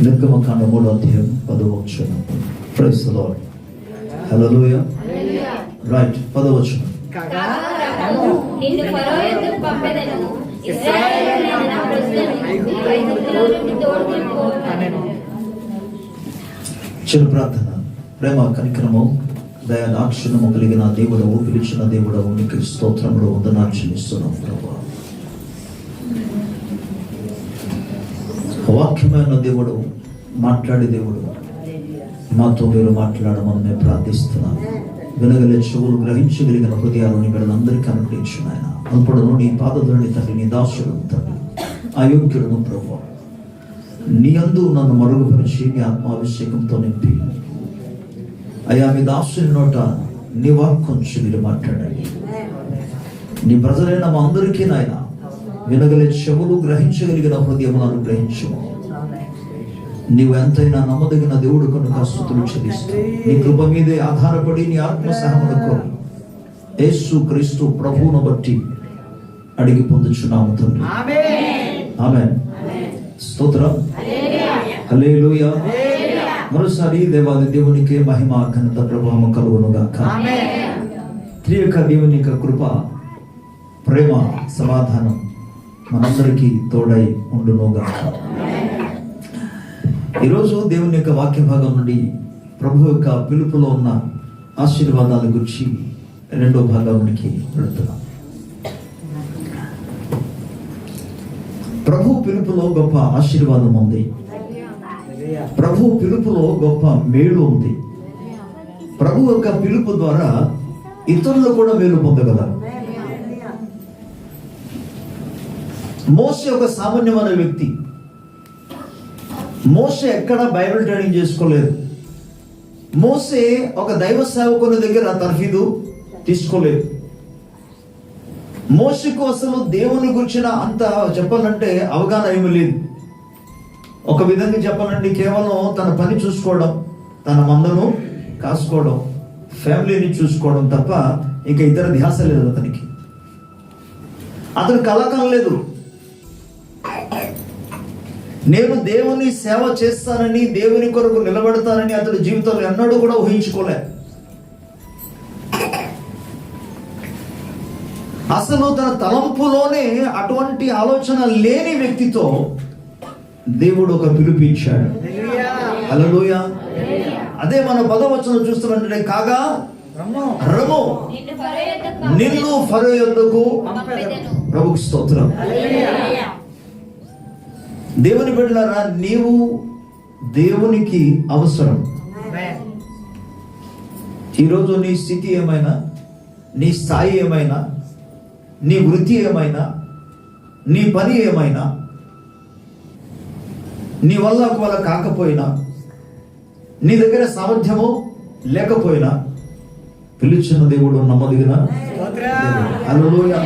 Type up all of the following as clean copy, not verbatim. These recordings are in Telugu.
నిర్గమకాండ 3వ అధ్యాయం 10వ వచనం. Praise the lord. Hallelujah. Right. 10వ వచనం. నిన్ను ఫరో యొద్దకు పంపెదను, ఇశ్రాయేలు నా ప్రజలను ఐగుప్తులో నుండి తోడుకొని పోవును. చిన్న ప్రార్థన. ప్రేమ, కనికరము, దయ, దాక్షిణ్యము కలిగిన దేవుడవు, పిలిచిన దేవుడవు, నీకు స్తోత్రములు, వందనాలు చెల్లిస్తున్నాం ప్రభువా. వాక్యమైన దేవుడు, మాట్లాడే దేవుడు, మాతో మీరు మాట్లాడమని మేము ప్రార్థిస్తున్నాం. వినగలిగే చెవులు, గ్రహించగలిగిన హృదయాలను బిడ్డలందరికీ అనుగ్రహించు నాయన. అల్పుడును నీ పాదధూళి తండ్రి, నీ దాసుడును తండ్రి, అయోగ్యుడును ప్రభువా, నీ యందు నన్ను మరుగుపరిచి నీ ఆత్మాభిషేకంతో నింపి అయ్యా మీ దాసుని నోట నీ వాక్కొంచి మీరు మాట్లాడండి. నీ ప్రజలైన మా అందరికీ నాయన వినగలిగే చెవులు, గ్రహించగలిగిన హృదయమును అనుగ్రహించము. నీవు ఎంతైనా నమ్మదగిన దేవుడు కనుక స్తుతులు చెల్లిస్తూ నీ కృప మీదే ఆధారపడి నీ ఆత్మ సహాయమునకు యేసు క్రీస్తు ప్రభువును బట్టి అడిగి పొందుచున్నాము తండ్రి. ఆమేన్. స్తోత్రం. హల్లెలూయా. మరోసారి దేవాది దేవునికి మహిమ, ఘనత, ప్రభావం కలుగును గాక. త్రియక దేవుని యొక్క కృప, ప్రేమ, సమాధానం మనందరికీ తోడై ఉండును గాక. ఈరోజు దేవుని యొక్క వాక్య భాగం నుండి ప్రభు యొక్క పిలుపులో ఉన్న ఆశీర్వాదాల గురించి రెండో భాగానికి వెళుతున్నాం. ప్రభు పిలుపులో గొప్ప ఆశీర్వాదం ఉంది. ప్రభు పిలుపులో గొప్ప మేలు ఉంది. ప్రభు యొక్క పిలుపు ద్వారా ఇతరులు కూడా మేలు పొందగలరు. మోషే ఒక సామాన్యమైన వ్యక్తి. మోషే ఎక్కడ బైబిల్ ట్రైనింగ్ చేసుకోలేదు. మోషే ఒక దైవ సేవకుని దగ్గర తర్ఫీదు తీసుకోలేదు. మోషేకు అసలు దేవుని గురించిన అంత చెప్పాలంటే అవగాహన ఏమీ లేదు. ఒక విధంగా చెప్పాలంటే కేవలం తన పని చూసుకోవడం, తన మందను కాసుకోవడం, ఫ్యామిలీని చూసుకోవడం తప్ప ఇంకా ఇతర ధ్యాస లేదు అతనికి. అతను కలకం లేదు. నేను దేవుని సేవ చేస్తానని, దేవుని కొరకు నిలబడతానని అతడి జీవితంలో ఎన్నడూ కూడా ఊహించుకోలే. అసలు తన తలంపులోనే అటువంటి ఆలోచన లేని వ్యక్తితో దేవుడు ఒక పిలుపు ఇచ్చాడు. హల్లెలూయా. అదే మన 10వ వచనం చూస్తున్నట్టే, కాగా రమ్ము నిన్ను ఫరో యొద్దకు. ప్రభువుకి స్తోత్రం. దేవుని బిడ్డలారా, నీవు దేవునికి అవసరం. ఈరోజు నీ స్థితి ఏమైనా, నీ స్థాయి ఏమైనా, నీ వృత్తి ఏమైనా, నీ పని ఏమైనా, నీ వల్ల ఒకవేళ కాకపోయినా, నీ దగ్గర సామర్థ్యము లేకపోయినా, పిలిచిన దేవుడు నమ్మదగిన. హల్లెలూయా.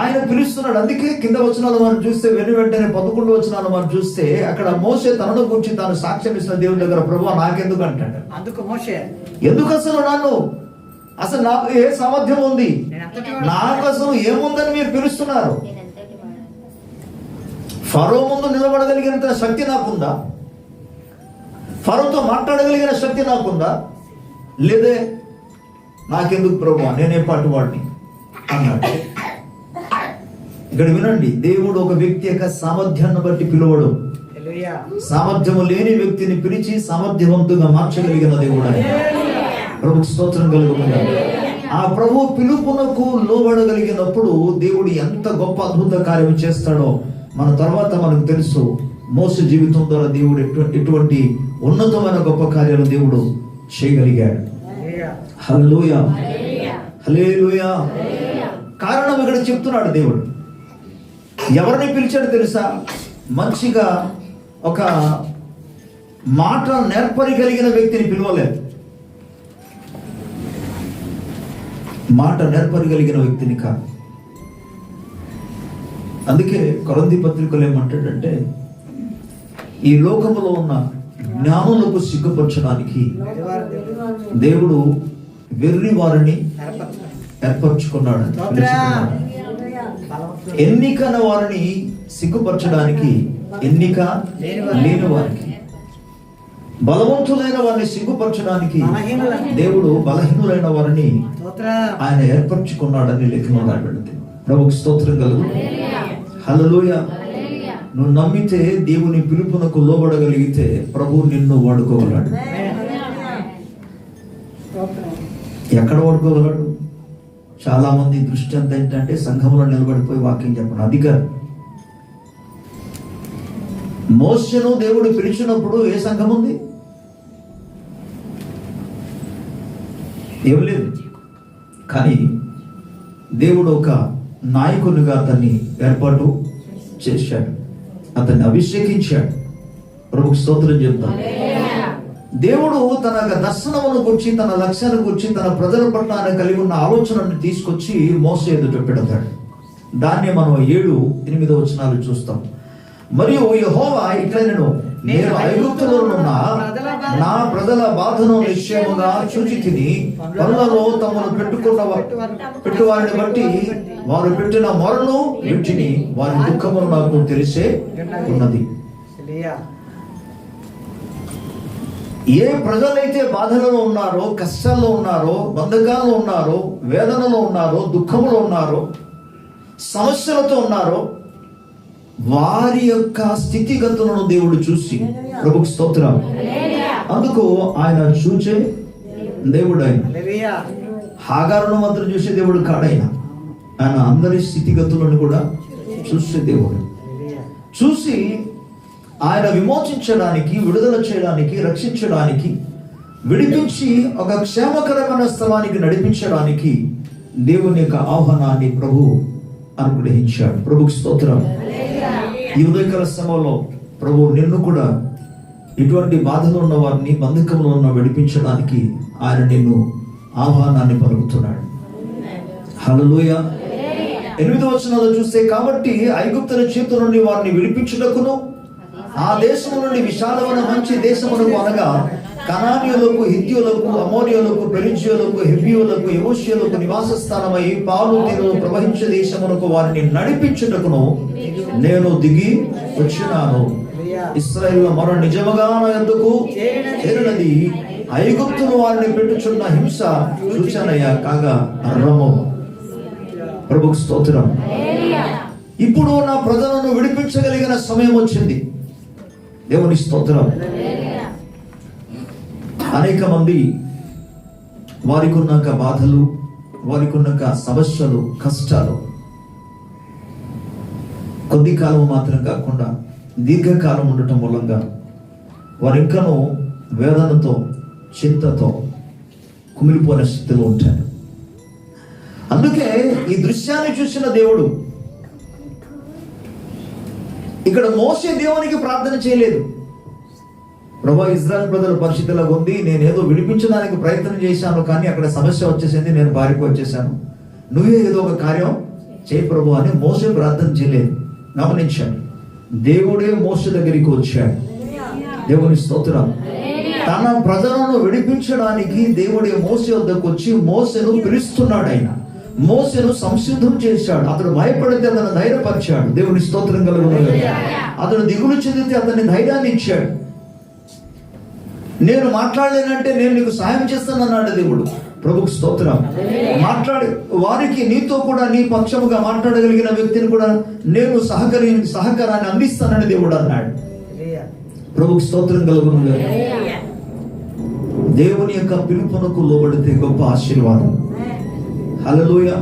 ఆయన పిలుస్తున్నాడు. అందుకే కింద వచనాలు మనం చూస్తే, వెంటనే 11 వచనాలు మనం చూస్తే, అక్కడ మోషే తనను గురించి తాను సాక్ష్యం ఇస్తున్న దేవుని దగ్గర, ప్రభువా నాకెందుకు అంటాడు. అందుకు మోషే, ఎందుకు అసలు అసలు నాకు ఏ సామర్థ్యం ఉంది, నాకు అసలు ఏముందని మీరు పిలుస్తున్నారు? ఫరో ముందు నిలబడగలిగినంత శక్తి నాకుందా? ఫరోతో మాట్లాడగలిగిన శక్తి నాకుందా? లేదే. నాకెందుకు ప్రభువా, నేనే పాటు వాడిని అన్నాడు. ఇక్కడ వినండి, దేవుడు ఒక వ్యక్తి యొక్క సామర్థ్యాన్ని బట్టి పిలువడు. సామర్థ్యము లేని వ్యక్తిని పిలిచి సామర్థ్యవంతుగా మార్చగలిగిన దేవుడు ఆయన. ప్రభుకు స్తోత్రం కలుగుతుంది. ఆ ప్రభు పిలుపునకు లోబడగలిగినప్పుడు దేవుడు ఎంత గొప్ప అద్భుత కార్యం చేస్తాడో మన తర్వాత మనకు తెలుసు. మోసే జీవితం ద్వారా దేవుడు ఎటువంటి ఉన్నతమైన గొప్ప కార్యాలు దేవుడు చేయగలిగాడు. హల్లెలూయా. హల్లెలూయా. కారణం ఇక్కడ చెప్తున్నాడు దేవుడు. ఎవరిని పిలిచాడు తెలుసా? మంచిగా ఒక మాట నేర్పగలిగిన వ్యక్తిని పిలవలేదు. మాట నేర్పగలిగిన వ్యక్తిని కాదు. అందుకే కొరింథీ పత్రికలో ఏమంటాడంటే, ఈ లోకములో ఉన్న జ్ఞానులకు సిగ్గుపరచడానికి దేవుడు వెర్రి వారిని ఏర్పరచుకున్నాడు. ఎన్నికన వారిని సిగ్గుపరచడానికి, ఎన్నిక లేని వారికి బలవంతులైన వారిని సిగ్గుపరచడానికి దేవుడు బలహీనులైన వారిని ఆయన ఏర్పరచుకున్నాడని లేఖనం రాయబడింది. ప్రభువుకి స్తోత్రం కలుగు. హల్లెలూయా. నువ్వు నమ్మితే, దేవుని పిలుపునకు లోబడగలిగితే ప్రభువు నిన్ను వాడుకోగలడు. ఎక్కడ వాడుకోగలడు? చాలా మంది దృష్టి అంతా ఏంటంటే సంఘంలో నిలబడిపోయి వాక్యం చెప్పడం. అది కాదు. మోషేను దేవుడు పిలిచినప్పుడు ఏ సంఘం ఉంది? ఏం లేదు. కానీ దేవుడు ఒక నాయకునిగా అతన్ని ఏర్పాటు చేశాడు, అతన్ని అభిషేకించాడు. ప్రభుకు స్తోత్రం చెప్తాను. దేవుడు తన దర్శనమును గురించి, తన లక్ష్యాన్ని గురించి, తన ప్రజల పట్ల ఆయన కలిగి ఉన్న ఆలోచనను తీసుకొచ్చి మోసే ఎదుట పెడతాడు. దాన్ని మనం 7-8 వచనాలు చూస్తాం. మరియు యెహోవా ఇట్లనెను, నేను ఐగుప్తులోనున్న నా ప్రజల బాధను నిశ్చయముగా చూచి తిని, పనులలో తమను పెట్టువారిని బట్టి వారు పెట్టిన మొరను వింటిని, వారి దుఃఖమును నాకు తెలిసే ఉన్నది. ఏ ప్రజలైతే బాధలలో ఉన్నారో, కష్టాల్లో ఉన్నారో, బంధకాల్లో ఉన్నారో, వేదనలో ఉన్నారో, దుఃఖంలో ఉన్నారో, సమస్యలతో ఉన్నారో, వారి యొక్క స్థితిగతులను దేవుడు చూసి, ప్రభుకు స్తోత్రం, అందుకు ఆయన చూచే దేవుడు. ఆయన హాగారును మాత్రం చూసే దేవుడు కాడైన, ఆయన అందరి స్థితిగతులను కూడా చూసే దేవుడు. చూసి ఆయన విమోచించడానికి, విడుదల చేయడానికి, రక్షించడానికి, విడిపించి ఒక క్షేమకరమైన స్థలానికి నడిపించడానికి దేవుని యొక్క ఆహ్వానాన్ని ప్రభు అనుగ్రహించాడు. ప్రభుకు స్తోత్రం. ఈ ఉదయకాల సమయంలో ప్రభు నిన్ను కూడా ఇటువంటి బాధలో ఉన్న వారిని, బంధకంలో ఉన్న విడిపించడానికి ఆయన నిన్ను ఆహ్వానాన్ని పలుకుతున్నాడు. హల్లెలూయా. 8వ వచనంలో చూస్తే, కాబట్టి ఐగుప్తుల చేతుల నుండి వారిని విడిపించుటకును, ఆ దేశము నుండి విశాలమైన మంచి దేశమునకు, అనగా కనానీయులకు, హిత్తీయులకు, అమోరీయులకు, పెరిజ్జీయులకు, హెవ్వీయులకు, యెబూసీయులకు నివాస స్థానమై పాలు తేనెలు ప్రవహించే దేశమునకు వారిని నడిపించుటకును నేను దిగి వచ్చినాను. ఇశ్రాయేలు మొర నిజముగా నా యొద్దకు చేరినది. ఐగుప్తును వారిని పెట్టుచున్న హింస చూచానయ్యా, కాగా రమ్ము. ప్రభుకు స్తోత్రం. ఇప్పుడు నా ప్రజలను విడిపించగలిగిన సమయం వచ్చింది. దేవుని స్తోత్రం. అనేక మంది వారికి ఉన్న బాధలు, వారికి ఉన్న సమస్యలు, కష్టాలు కొద్ది కాలం మాత్రం కాకుండా దీర్ఘకాలం ఉండటం మూలంగా వారు ఇంకనూ వేదనతో, చింతతో కుమిలిపోయిన స్థితిలో ఉంటారు. అందుకే ఈ దృశ్యాన్ని చూసిన దేవుడు ఇక్కడ మోసే దేవునికి ప్రార్థన చేయలేదు. ప్రభా, ఇజ్రాయెల్ ప్రజల పరిస్థితిలో ఉంది, నేనేదో విడిపించడానికి ప్రయత్నం చేశాను, కానీ అక్కడ సమస్య వచ్చేసింది, నేను బారికి వచ్చేసాను, నువ్వే ఏదో ఒక కార్యం చేయి ప్రభు అని మోసే ప్రార్థన చేయలేదు. గమనించాడు, దేవుడే మోసే దగ్గరికి వచ్చాడు. దేవుని స్తోత్రం. తన ప్రజలను విడిపించడానికి దేవుడే మోసే వద్దకు వచ్చి మోసేను పిలుస్తున్నాడు. ఆయన మోసేను సంసిద్ధం చేశాడు. అతడు భయపడితే అతను ధైర్యపరిచాడు. దేవుని స్తోత్రం కలుగును. అతడు దిగులు చెందితే అతన్ని ధైర్యాన్ని ఇచ్చాడు. నేను మాట్లాడలేనంటే నేను నీకు సహాయం చేస్తానన్నాడు దేవుడు. ప్రభుకు స్తోత్రం. మాట్లాడి వారికి నీతో కూడా నీ పక్షముగా మాట్లాడగలిగిన వ్యక్తిని కూడా నేను సహకారాన్ని అందిస్తానని దేవుడు అన్నాడు. ప్రభుకు స్తోత్రం కలుగును. దేవుని యొక్క పిలుపునకు లోబడితే గొప్ప ఆశీర్వాదం. హల్లెలూయా.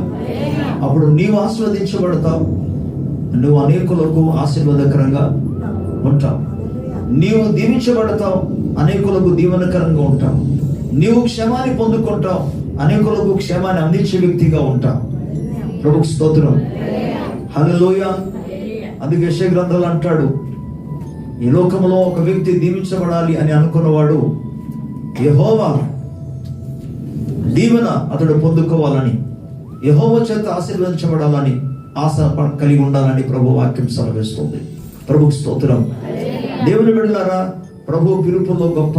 అప్పుడు నీవు ఆశీర్వదించబడతావు, నువ్వు అనేకులకు ఆశీర్వాదకరంగా ఉంటావు. నీవు దీవించబడతావు, అనేకులకు దీవెనకరంగా ఉంటావు. నీవు క్షేమాన్ని పొందుకుంటావు, అనేకులకు క్షేమాన్ని అందించే వ్యక్తిగా ఉంటావు. ప్రభుకు స్తోత్రం. హల్లెలూయా. అందుకే యెషయా గ్రంథంలో అంటాడు, ఈ లోకంలో ఒక వ్యక్తి దీవించబడాలి అని అనుకున్నవాడు యెహోవా దీవెన అతడు పొందుకోవాలని, యెహోవా చేత ఆశీర్వదించబడాలని ఆశ కలిగి ఉండాలని ప్రభు వాక్యం సెలవిస్తుంది. ప్రభుకు స్తోత్రం. దేవుని బిడ్డలారా, ప్రభు పిలుపులో గొప్ప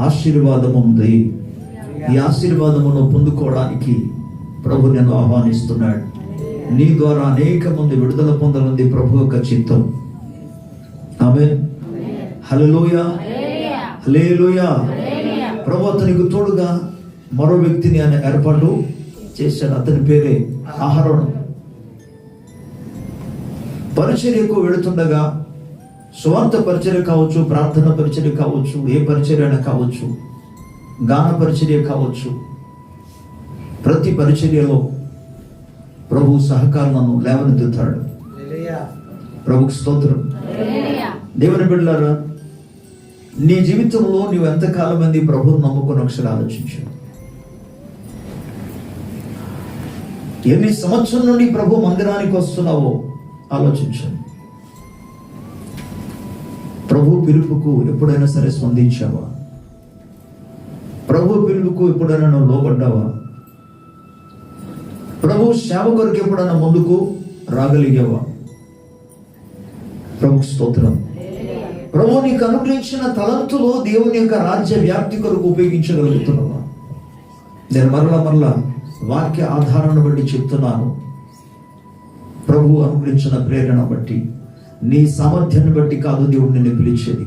ఆశీర్వాదం ఉంది. ఈ ఆశీర్వాదమును పొందుకోవడానికి ప్రభు నిన్ను ఆహ్వానిస్తున్నాడు. నీ ద్వారా అనేక మంది విడుదల పొందాలని ప్రభు యొక్క చిత్తం. ఆమేన్. హల్లెలూయా. హల్లెలూయా. ప్రభు అతనికి తోడుగా మరో వ్యక్తిని ఆయన ఏర్పాటు చేశాడు. అతని పేరే అహరోను. పరిచర్యకు వెళుతుండగా, స్వార్థ పరిచర్య కావచ్చు, ప్రార్థన పరిచర్య కావచ్చు, ఏ పరిచర్య అయినా కావచ్చు, గాన పరిచర్య కావచ్చు, ప్రతి పరిచర్యలో ప్రభు సహకారాలను లేవనెత్తుతాడు. ప్రభుకు స్తోత్రం. దేవుని బిడ్డలారా, నీ జీవితంలో నీవు ఎంతకాలం మంది ప్రభువును నమ్ముకుని ఒకసారి ఆలోచించు. ఎన్ని సంవత్సరం నుండి ప్రభు మందిరానికి వస్తున్నావో ఆలోచించండి. ప్రభు పిలుపుకు ఎప్పుడైనా సరే స్పందించావా? ప్రభు పిలుపుకు ఎప్పుడైనా నువ్వు లోబడ్డావా? ప్రభు సేవ కొరకు ఎప్పుడైనా ముందుకు రాగలిగావా? ప్రభు స్తోత్రం. ప్రభు నీకు అనుగ్రహించిన తలంతులు దేవుని యొక్క రాజ్య వ్యాప్తి కొరకు ఉపయోగించగలుగుతున్నావా? నేను మరలా వాక్య ఆధారాన్ని బట్టి చెప్తున్నాను. ప్రభు అనుగ్రహించిన ప్రేరణ బట్టి, నీ సామర్థ్యాన్ని బట్టి కాదు దేవుడు నిన్ను పిలిచేది.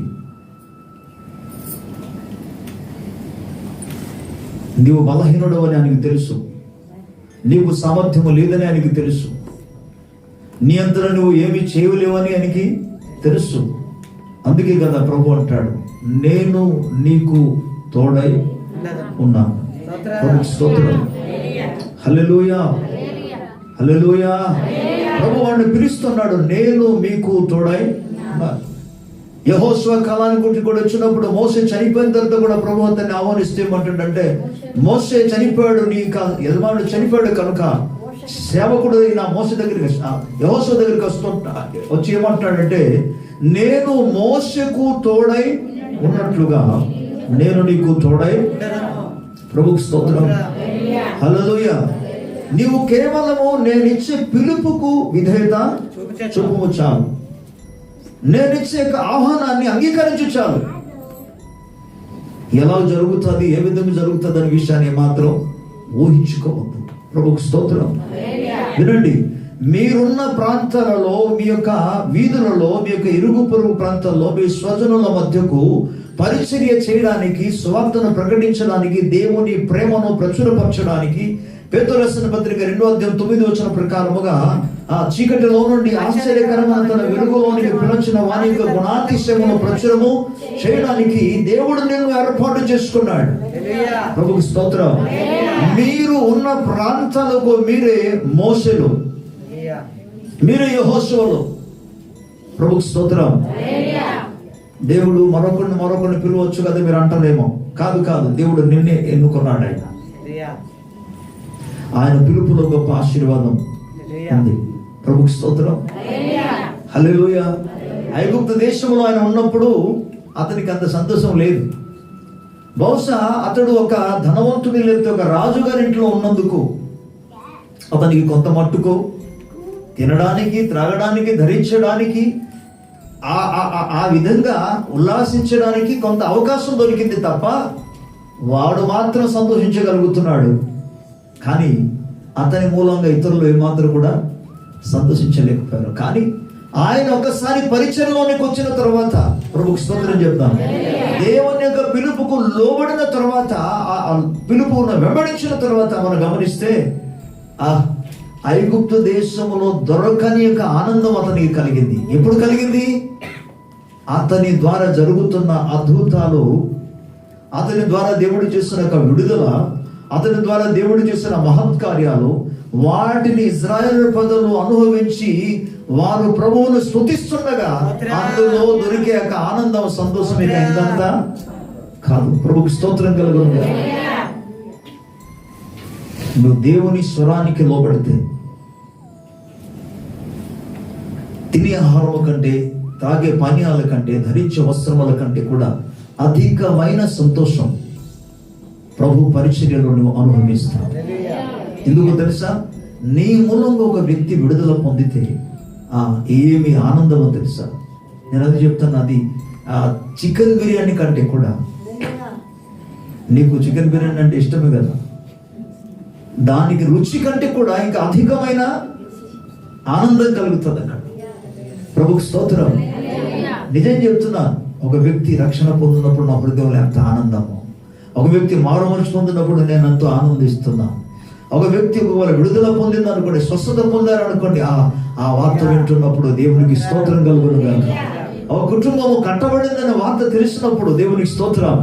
నీవు బలహీనుడు అని ఆయనకు తెలుసు. నీకు సామర్థ్యము లేదని ఆయనకి తెలుసు. నీ అంతలో నువ్వు ఏమి చేయలేవని ఆయనకి తెలుసు. అందుకే కదా ప్రభు అంటాడు, నేను నీకు తోడై ఉన్నాను. స్తోత్రం. హల్లెలూయా, హల్లెలూయా. ప్రభు వాడిని పిలుస్తున్నాడు, నేను మీకు తోడై ఉన్నాను. యెహోషువ కాలానికి కూడా వచ్చినప్పుడు మోసే చనిపోయిన తర్వాత కూడా ప్రభు అతన్ని ఆహ్వానిస్తే ఏమంటాడంటే, మోసే చనిపోయాడు, నీ యజమానుడు చనిపోయాడు కనుక సేవకుడు నా మోసే దగ్గరికి యెహోషువ దగ్గరికి వచ్చి ఏమంటాడంటే, నేను మోసకు తోడై ఉన్నట్లుగా నేను నీకు తోడై. ప్రభుకు స్తోత్రం. హల్లెలూయా. నీవు కేవలము నేను ఇచ్చే పిలుపుకు విధేయత చూపము చాలు. నేను ఇచ్చే ఆహ్వానాన్ని అంగీకరించు చాలు. ఎలా జరుగుతుంది, ఏ విధంగా జరుగుతుంది అనే విషయాన్ని మాత్రం ఊహించుకోవద్దు. ప్రభుకు స్తోత్రం. వినండి, మీరున్న ప్రాంతాలలో, మీ యొక్క వీధులలో, మీ యొక్క ఇరుగు పొరుగు ప్రాంతాల్లో మీ స్వజనుల మధ్యకు పరిచర్య చేయడానికి, సువార్తను ప్రకటించడానికి, దేవుని ప్రేమను ప్రచురపరచడానికి పేతురు రాసిన పత్రిక 2:9 ప్రకారముగా ఆ చీకటిలో నుండి ఆశ్చర్యకరమైన తన వెలుగులోనికి పిలిచిన వాని యొక్క గుణాతిశయమును ప్రచురము చేయడానికి దేవుడు నిన్ను ఏర్పాటు చేసుకున్నాడు. ప్రభుకు స్తోత్రం. మీరు ఉన్న ప్రాంతాలకు మీరే మోసెలు, మీరే యెహోషువలు. ప్రభుకు స్తోత్రం. దేవుడు మరొకరిని పిలవచ్చు కదా మీరు అంటారేమో. కాదు, దేవుడు నిన్నే ఎన్నుకున్నాడు. ఆయన పిలుపులో గొప్ప ఆశీర్వాదం ఉంది. ప్రభుకు స్తోత్రం. హల్లెలూయా. ఐగుప్తు దేశంలో ఆయన ఉన్నప్పుడు అతనికి అంత సంతోషం లేదు. బహుశా అతడు ఒక ధనవంతుని లేకపోతే ఒక రాజుగారి ఇంట్లో ఉన్నందుకు అతనికి కొంత మట్టుకు తినడానికి, త్రాగడానికి, ధరించడానికి, ఆ విధంగా ఉల్లాసించడానికి కొంత అవకాశం దొరికింది తప్ప వాడు మాత్రం సంతోషించగలుగుతున్నాడు. కానీ అతని మూలంగా ఇతరులు ఏమాత్రం కూడా సంతోషించలేకపోయారు. కానీ ఆయన ఒకసారి పరిచయంలోనికి వచ్చిన తర్వాత, ప్రభుకు స్తోత్రం చెప్తాను, దేవుని యొక్క పిలుపుకు లోబడిన తర్వాత, ఆ పిలుపును వెంబడించిన తర్వాత మనం గమనిస్తే ఆ ఐగుప్తు దేశంలో దొరకని యొక్క ఆనందం అతనికి కలిగింది. ఎప్పుడు కలిగింది? అతని ద్వారా జరుగుతున్న అద్భుతాలు, అతని ద్వారా దేవుడు చేస్తున్న యొక్క విడుదల, అతని ద్వారా దేవుడు చేసిన మహత్కార్యాలు, వాటిని ఇశ్రాయేలు ప్రజలు అనుభవించి వారు ప్రభువును స్తుతిస్తుండగా అందులో దొరికే యొక్క ఆనందం, సంతోషం ఇక ఇంతంతా కాదు. ప్రభుకు స్తోత్రం కలుగును. నువ్వు దేవుని స్వరానికి లోబడితే తినే ఆహారం కంటే, తాగే పానీయాల కంటే, ధరించే వస్త్రముల కంటే కూడా అధికమైన సంతోషం ప్రభు పరిచర్యలో నువ్వు అనుభవిస్తావు. ఎందుకు తెలుసా? నీ మూలంగా ఒక వ్యక్తి విడుదల పొందితే ఏమి ఆనందమో తెలుసా? నేను అది చెప్తాను. అది చికెన్ బిర్యానీ కంటే కూడా, నీకు చికెన్ బిర్యానీ అంటే ఇష్టమే కదా, దానికి రుచి కంటే కూడా ఇంకా అధికమైన ఆనందం కలుగుతుంది అక్కడ. ప్రభుకు స్తోత్రం. నిజం చెప్తున్నా, ఒక వ్యక్తి రక్షణ పొందినప్పుడు నా హృదయంలో ఎంత ఆనందము, ఒక వ్యక్తి మారుమనసు పొందినప్పుడు నేను ఎంతో ఆనందిస్తున్నా, ఒక వ్యక్తి ఒకవేళ విడుదల పొందిందనుకోండి, స్వస్థత పొందారనుకోండి, ఆ వార్త వింటున్నప్పుడు దేవునికి స్తోత్రం కలుగును గాక. ఒక కుటుంబము కట్టబడిందనే వార్త తెలిసినప్పుడు దేవునికి స్తోత్రం.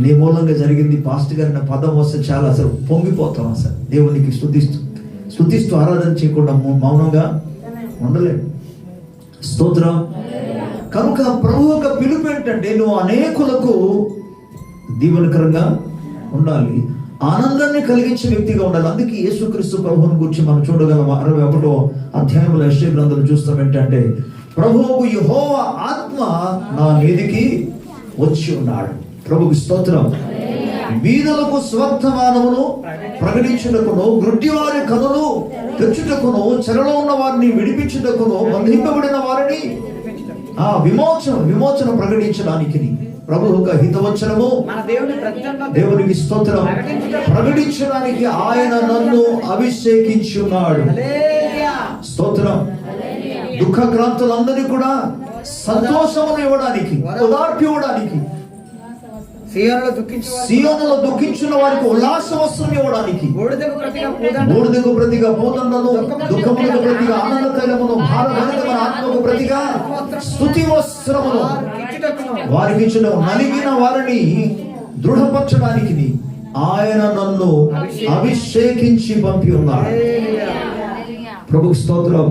నీ మూలంగా జరిగింది పాస్టర్ గారి అనే పదం వస్తే చాలా అసలు పొంగిపోతాం, అసలు దేవునికి స్తుతిస్తూ ఆరాధన చేయకుండా మౌనంగా ఉండలేము. స్తోత్రం. కనుక ప్రభు యొక్క పిలుపు ఏంటంటే నువ్వు అనేకులకు దీవెనకరంగా ఉండాలి, ఆనందాన్ని కలిగించే వ్యక్తిగా ఉండాలి. అందుకే యేసుక్రీస్తు ప్రభువుని గురించి మనం చూడగలం. 61వ అధ్యాయంలో యెషయా గ్రంథంలో చూస్తాం ఏంటంటే, ప్రభువు యెహోవా ఆత్మ నా మీదికి వచ్చి ఉన్నాడు. ప్రభుకి స్తోత్రం. వీధులకు స్వర్తమానమును ప్రకటించుటకును, గ్రుడ్డివారి కనులు తెచ్చుటకును, చెరలో ఉన్న వారిని విడిపించుటకును, బంధింపబడిన వారిని విమోచన ప్రకటించడానికి ప్రభు యొక్క హితవచనము దేవునికి స్తోత్రం ప్రకటించడానికి ఆయన నన్ను అభిషేకించున్నాడు. స్తోత్రం. దుఃఖక్రాంతులందరినీ కూడా సంతోషమును ఇవ్వడానికి, ఓదార్పు ఇవ్వడానికి, సియోనులో దుఃఖించిన వారికి ఉల్లాస వస్త్రం ఇవ్వడానికి, బూడిదకు ప్రతిగా పూదండను, దుఃఖములకు ప్రతిగా ఆనంద తైలమును, భారభరితమైన ఆత్మకు ప్రతిగా స్తుతి వస్త్రమును వారికి ఇచ్చిన, నలిగిన వారిని దృఢపరచడానికి ఆయన నన్ను అభిషేకించి పంపి ఉన్నాడు. ప్రభుకు స్తోత్రం.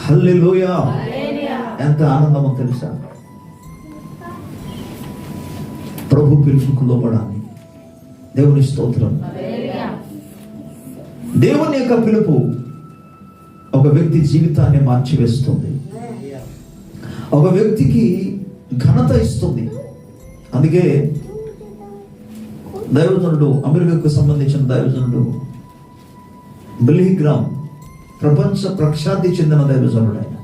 హల్లెలూయా. ఎంత ఆనందమో తెలుసా? ప్రభు పిలుపుకు లోబడాలి. దేవుని స్తోత్రం. దేవుని యొక్క పిలుపు ఒక వ్యక్తి జీవితాన్ని మార్చివేస్తుంది, ఒక వ్యక్తికి ఘనత ఇస్తుంది. అందుకే దైవజనుడు, అమెరికాకు సంబంధించిన దైవజనుడు బిల్లీ గ్రామ్ ప్రపంచ ప్రఖ్యాతి చెందిన దైవజనుడు. ఆయన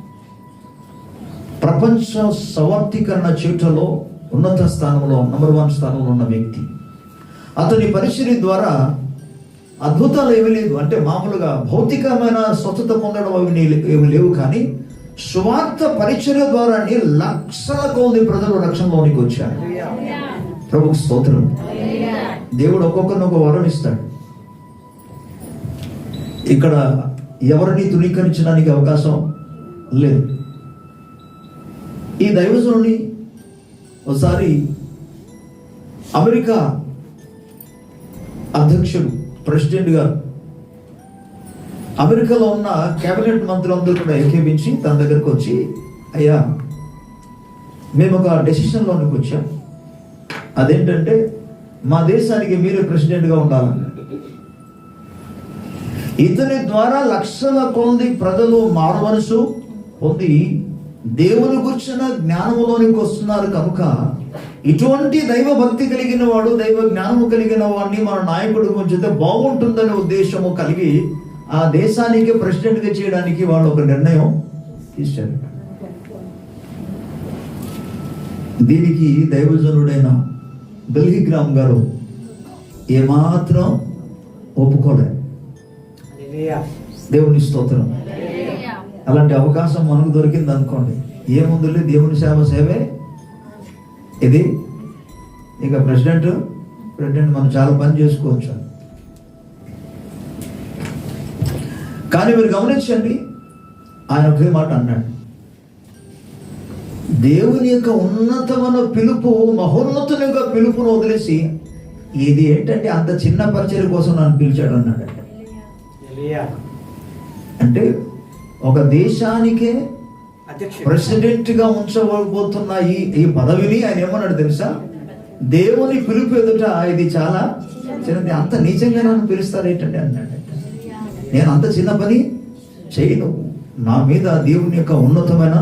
ప్రపంచ సవర్తీకరణ చేటలో ఉన్నత స్థానంలో నంబర్ 1 స్థానంలో ఉన్న వ్యక్తి. అతని పరిచర్య ద్వారా అద్భుతాలు ఏమీ లేదు, అంటే మామూలుగా భౌతికమైన స్వచ్ఛత పొందడం ఏమి లేవు, కానీ సువార్త పరిచర్య ద్వారా లక్షల కొద్ది ప్రజలు రక్షణలోనికి వచ్చారు. ప్రభుకు స్తోత్రం. దేవుడు ఒక్కొక్కరిని ఒక వరం ఇస్తాడు. ఇక్కడ ఎవరిని ధృవీకరించడానికి అవకాశం లేదు. ఈ దైవజనుని ఒకసారి అమెరికా అధ్యక్షుడు, ప్రెసిడెంట్ గారు, అమెరికాలో ఉన్న కేబినెట్ మంత్రులందరూ కూడా ఏకీపించి తన దగ్గరకు వచ్చి, అయ్యా మేము ఒక డెసిషన్లోనికి వచ్చాం, అదేంటంటే మా దేశానికి మీరే ప్రెసిడెంట్గా ఉండాలని. ఇతని ద్వారా లక్షల కొద్ది ప్రజలు మారుమనసు పొంది దేవుని గురించిన జ్ఞానములోనికి వస్తున్నారు. కనుక ఇటువంటి దైవ భక్తి కలిగిన వాడు, దైవ జ్ఞానము కలిగిన వాడిని మన నాయకుడు ఉంచితే బాగుంటుందనే ఉద్దేశము కలిగి ఆ దేశానికి ప్రెసిడెంట్గా చేయడానికి వాళ్ళు ఒక నిర్ణయం తీశారు. దీనికి దైవజనుడైన బిల్లీ గ్రామ్ గారు ఏమాత్రం ఒప్పుకోలేదు. దేవుని స్తోత్రం. అలాంటి అవకాశం మనకు దొరికింది అనుకోండి, ఏముందులే దేవుని సేవే ఇది, ఇక ప్రెసిడెంట్ మనం చాలా పని చేసుకోవచ్చు. కానీ మీరు గమనించండి, ఆయన ఒకే మాట అన్నాడు, దేవుని యొక్క ఉన్నతమైన పిలుపు, మహోన్నతుని యొక్క పిలుపును వదిలేసి ఇది ఏంటంటే అంత చిన్న పరిచయం కోసం నన్ను పిలిచాడు అన్నాడు. అంటే ఒక దేశానికే ప్రెసిడెంట్ గా ఉంచబోతున్న ఈ పదవిని ఆయన ఏమన్నాడు తెలుసా? దేవుని పిలుపు ఎదుట ఇది చాలా చిన్నది, అంత నీచంగా నన్ను పిలుస్తారు ఏంటంటే అన్నాడు. నేను అంత చిన్న పని చేయను, నా మీద దేవుని యొక్క ఉన్నతమైన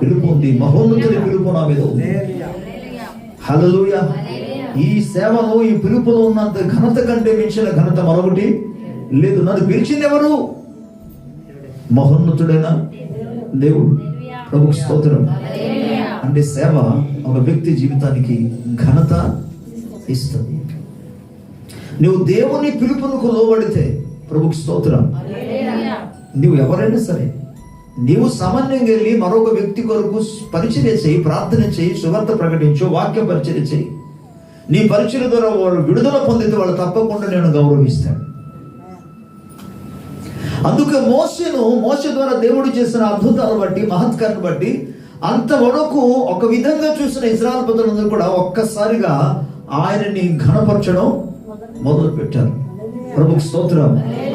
పిలుపు ఉంది, మహోన్నతుని పిలుపు నా మీద ఉంది. హల్లెలూయా. ఈ సేవలో, ఈ పిలుపులో ఉన్నంత ఘనత కంటే మించిన ఘనత మరొకటి లేదు. నన్ను పిలిచింది ఎవరు? మహోన్నతుడైన దేవుడు. ప్రభుకు స్తోత్రం. అంటే సేవ ఒక వ్యక్తి జీవితానికి ఘనత ఇస్తుంది. నువ్వు దేవుని పిలుపునకు లోబడితే, ప్రభుకు స్తోత్రం, నువ్వు ఎవరైనా సరే నీవు సామాన్యంగా వెళ్ళి మరొక వ్యక్తి కొరకు పరిచర్య చేయి, ప్రార్థన చేయి, సువార్త ప్రకటించు, వాక్య పరిచర్య చేయి. నీ పరిచర్య ద్వారా వాళ్ళు విడుదల పొందితే వాళ్ళు తప్పకుండా నేను గౌరవిస్తాను. అందుకే మోషే ద్వారా దేవుడు చేసిన అద్భుతాలను బట్టి, మహత్కారాన్ని బట్టి అంతవరకు ఒక విధంగా చూసిన ఇశ్రాయేలు ప్రజలందరూ కూడా ఒక్కసారిగా ఆయనని ఘనపరచడం మొదలు పెట్టారు. ప్రభుకు స్తోత్రం.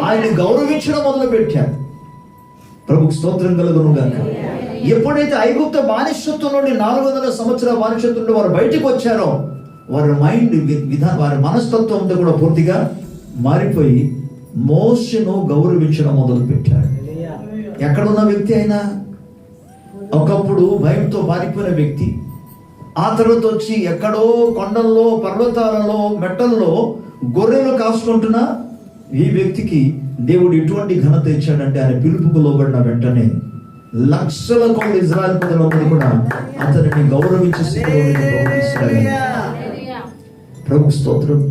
ఆయన్ని గౌరవించడం మొదలు పెట్టారు. ప్రభుకు స్తోత్రం కలుగును గాక. ఎప్పుడైతే ఐగుప్త బానిసత్వం నుండి 400 సంవత్సరాల బానిసత్వం నుండి వారు బయటకు వచ్చారో వారి మైండ్ విధానం, వారి మనస్తత్వం అంతా కూడా పూర్తిగా మారిపోయి మోషేను గౌరవించడం మొదలు పెట్టాడు. ఎక్కడున్న వ్యక్తి అయినా ఒకప్పుడు భయంతో పారిపోయిన వ్యక్తి ఆ తర్వాత వచ్చి ఎక్కడో కొండల్లో, పర్వతాలలో, మెట్టల్లో గొర్రెలు కాసుకుంటున్న ఈ వ్యక్తికి దేవుడు ఎటువంటి ఘనత ఇచ్చాడంటే ఆయన పిలుపుకు లోబడిన వెంటనే లక్షల కొద్ది ఇశ్రాయేలు ప్రజలందరూ కూడా అతనిని గౌరవించే స్థితిలో గౌరవిస్తారు. ప్రభు స్తోత్రం.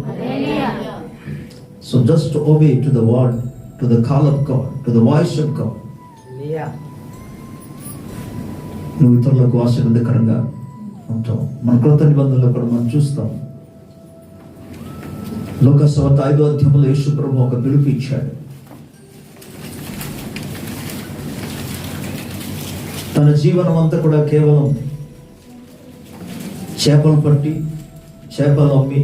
So just obey to the word, to the call of God, to the voice of God. నువ్వు ఇతరులకు ఆశీర్వాదకరంగా ఉంటావు. మన కృత నిబంధనలో కూడా మనం చూస్తాం. లోకసువార్త 5వ అధ్యాయంలో యేసు ప్రభు ఒక పిలుపు ఇచ్చాడు. తన జీవనం అంతా కూడా కేవలం చేపలు పట్టి, చేపలు అమ్మి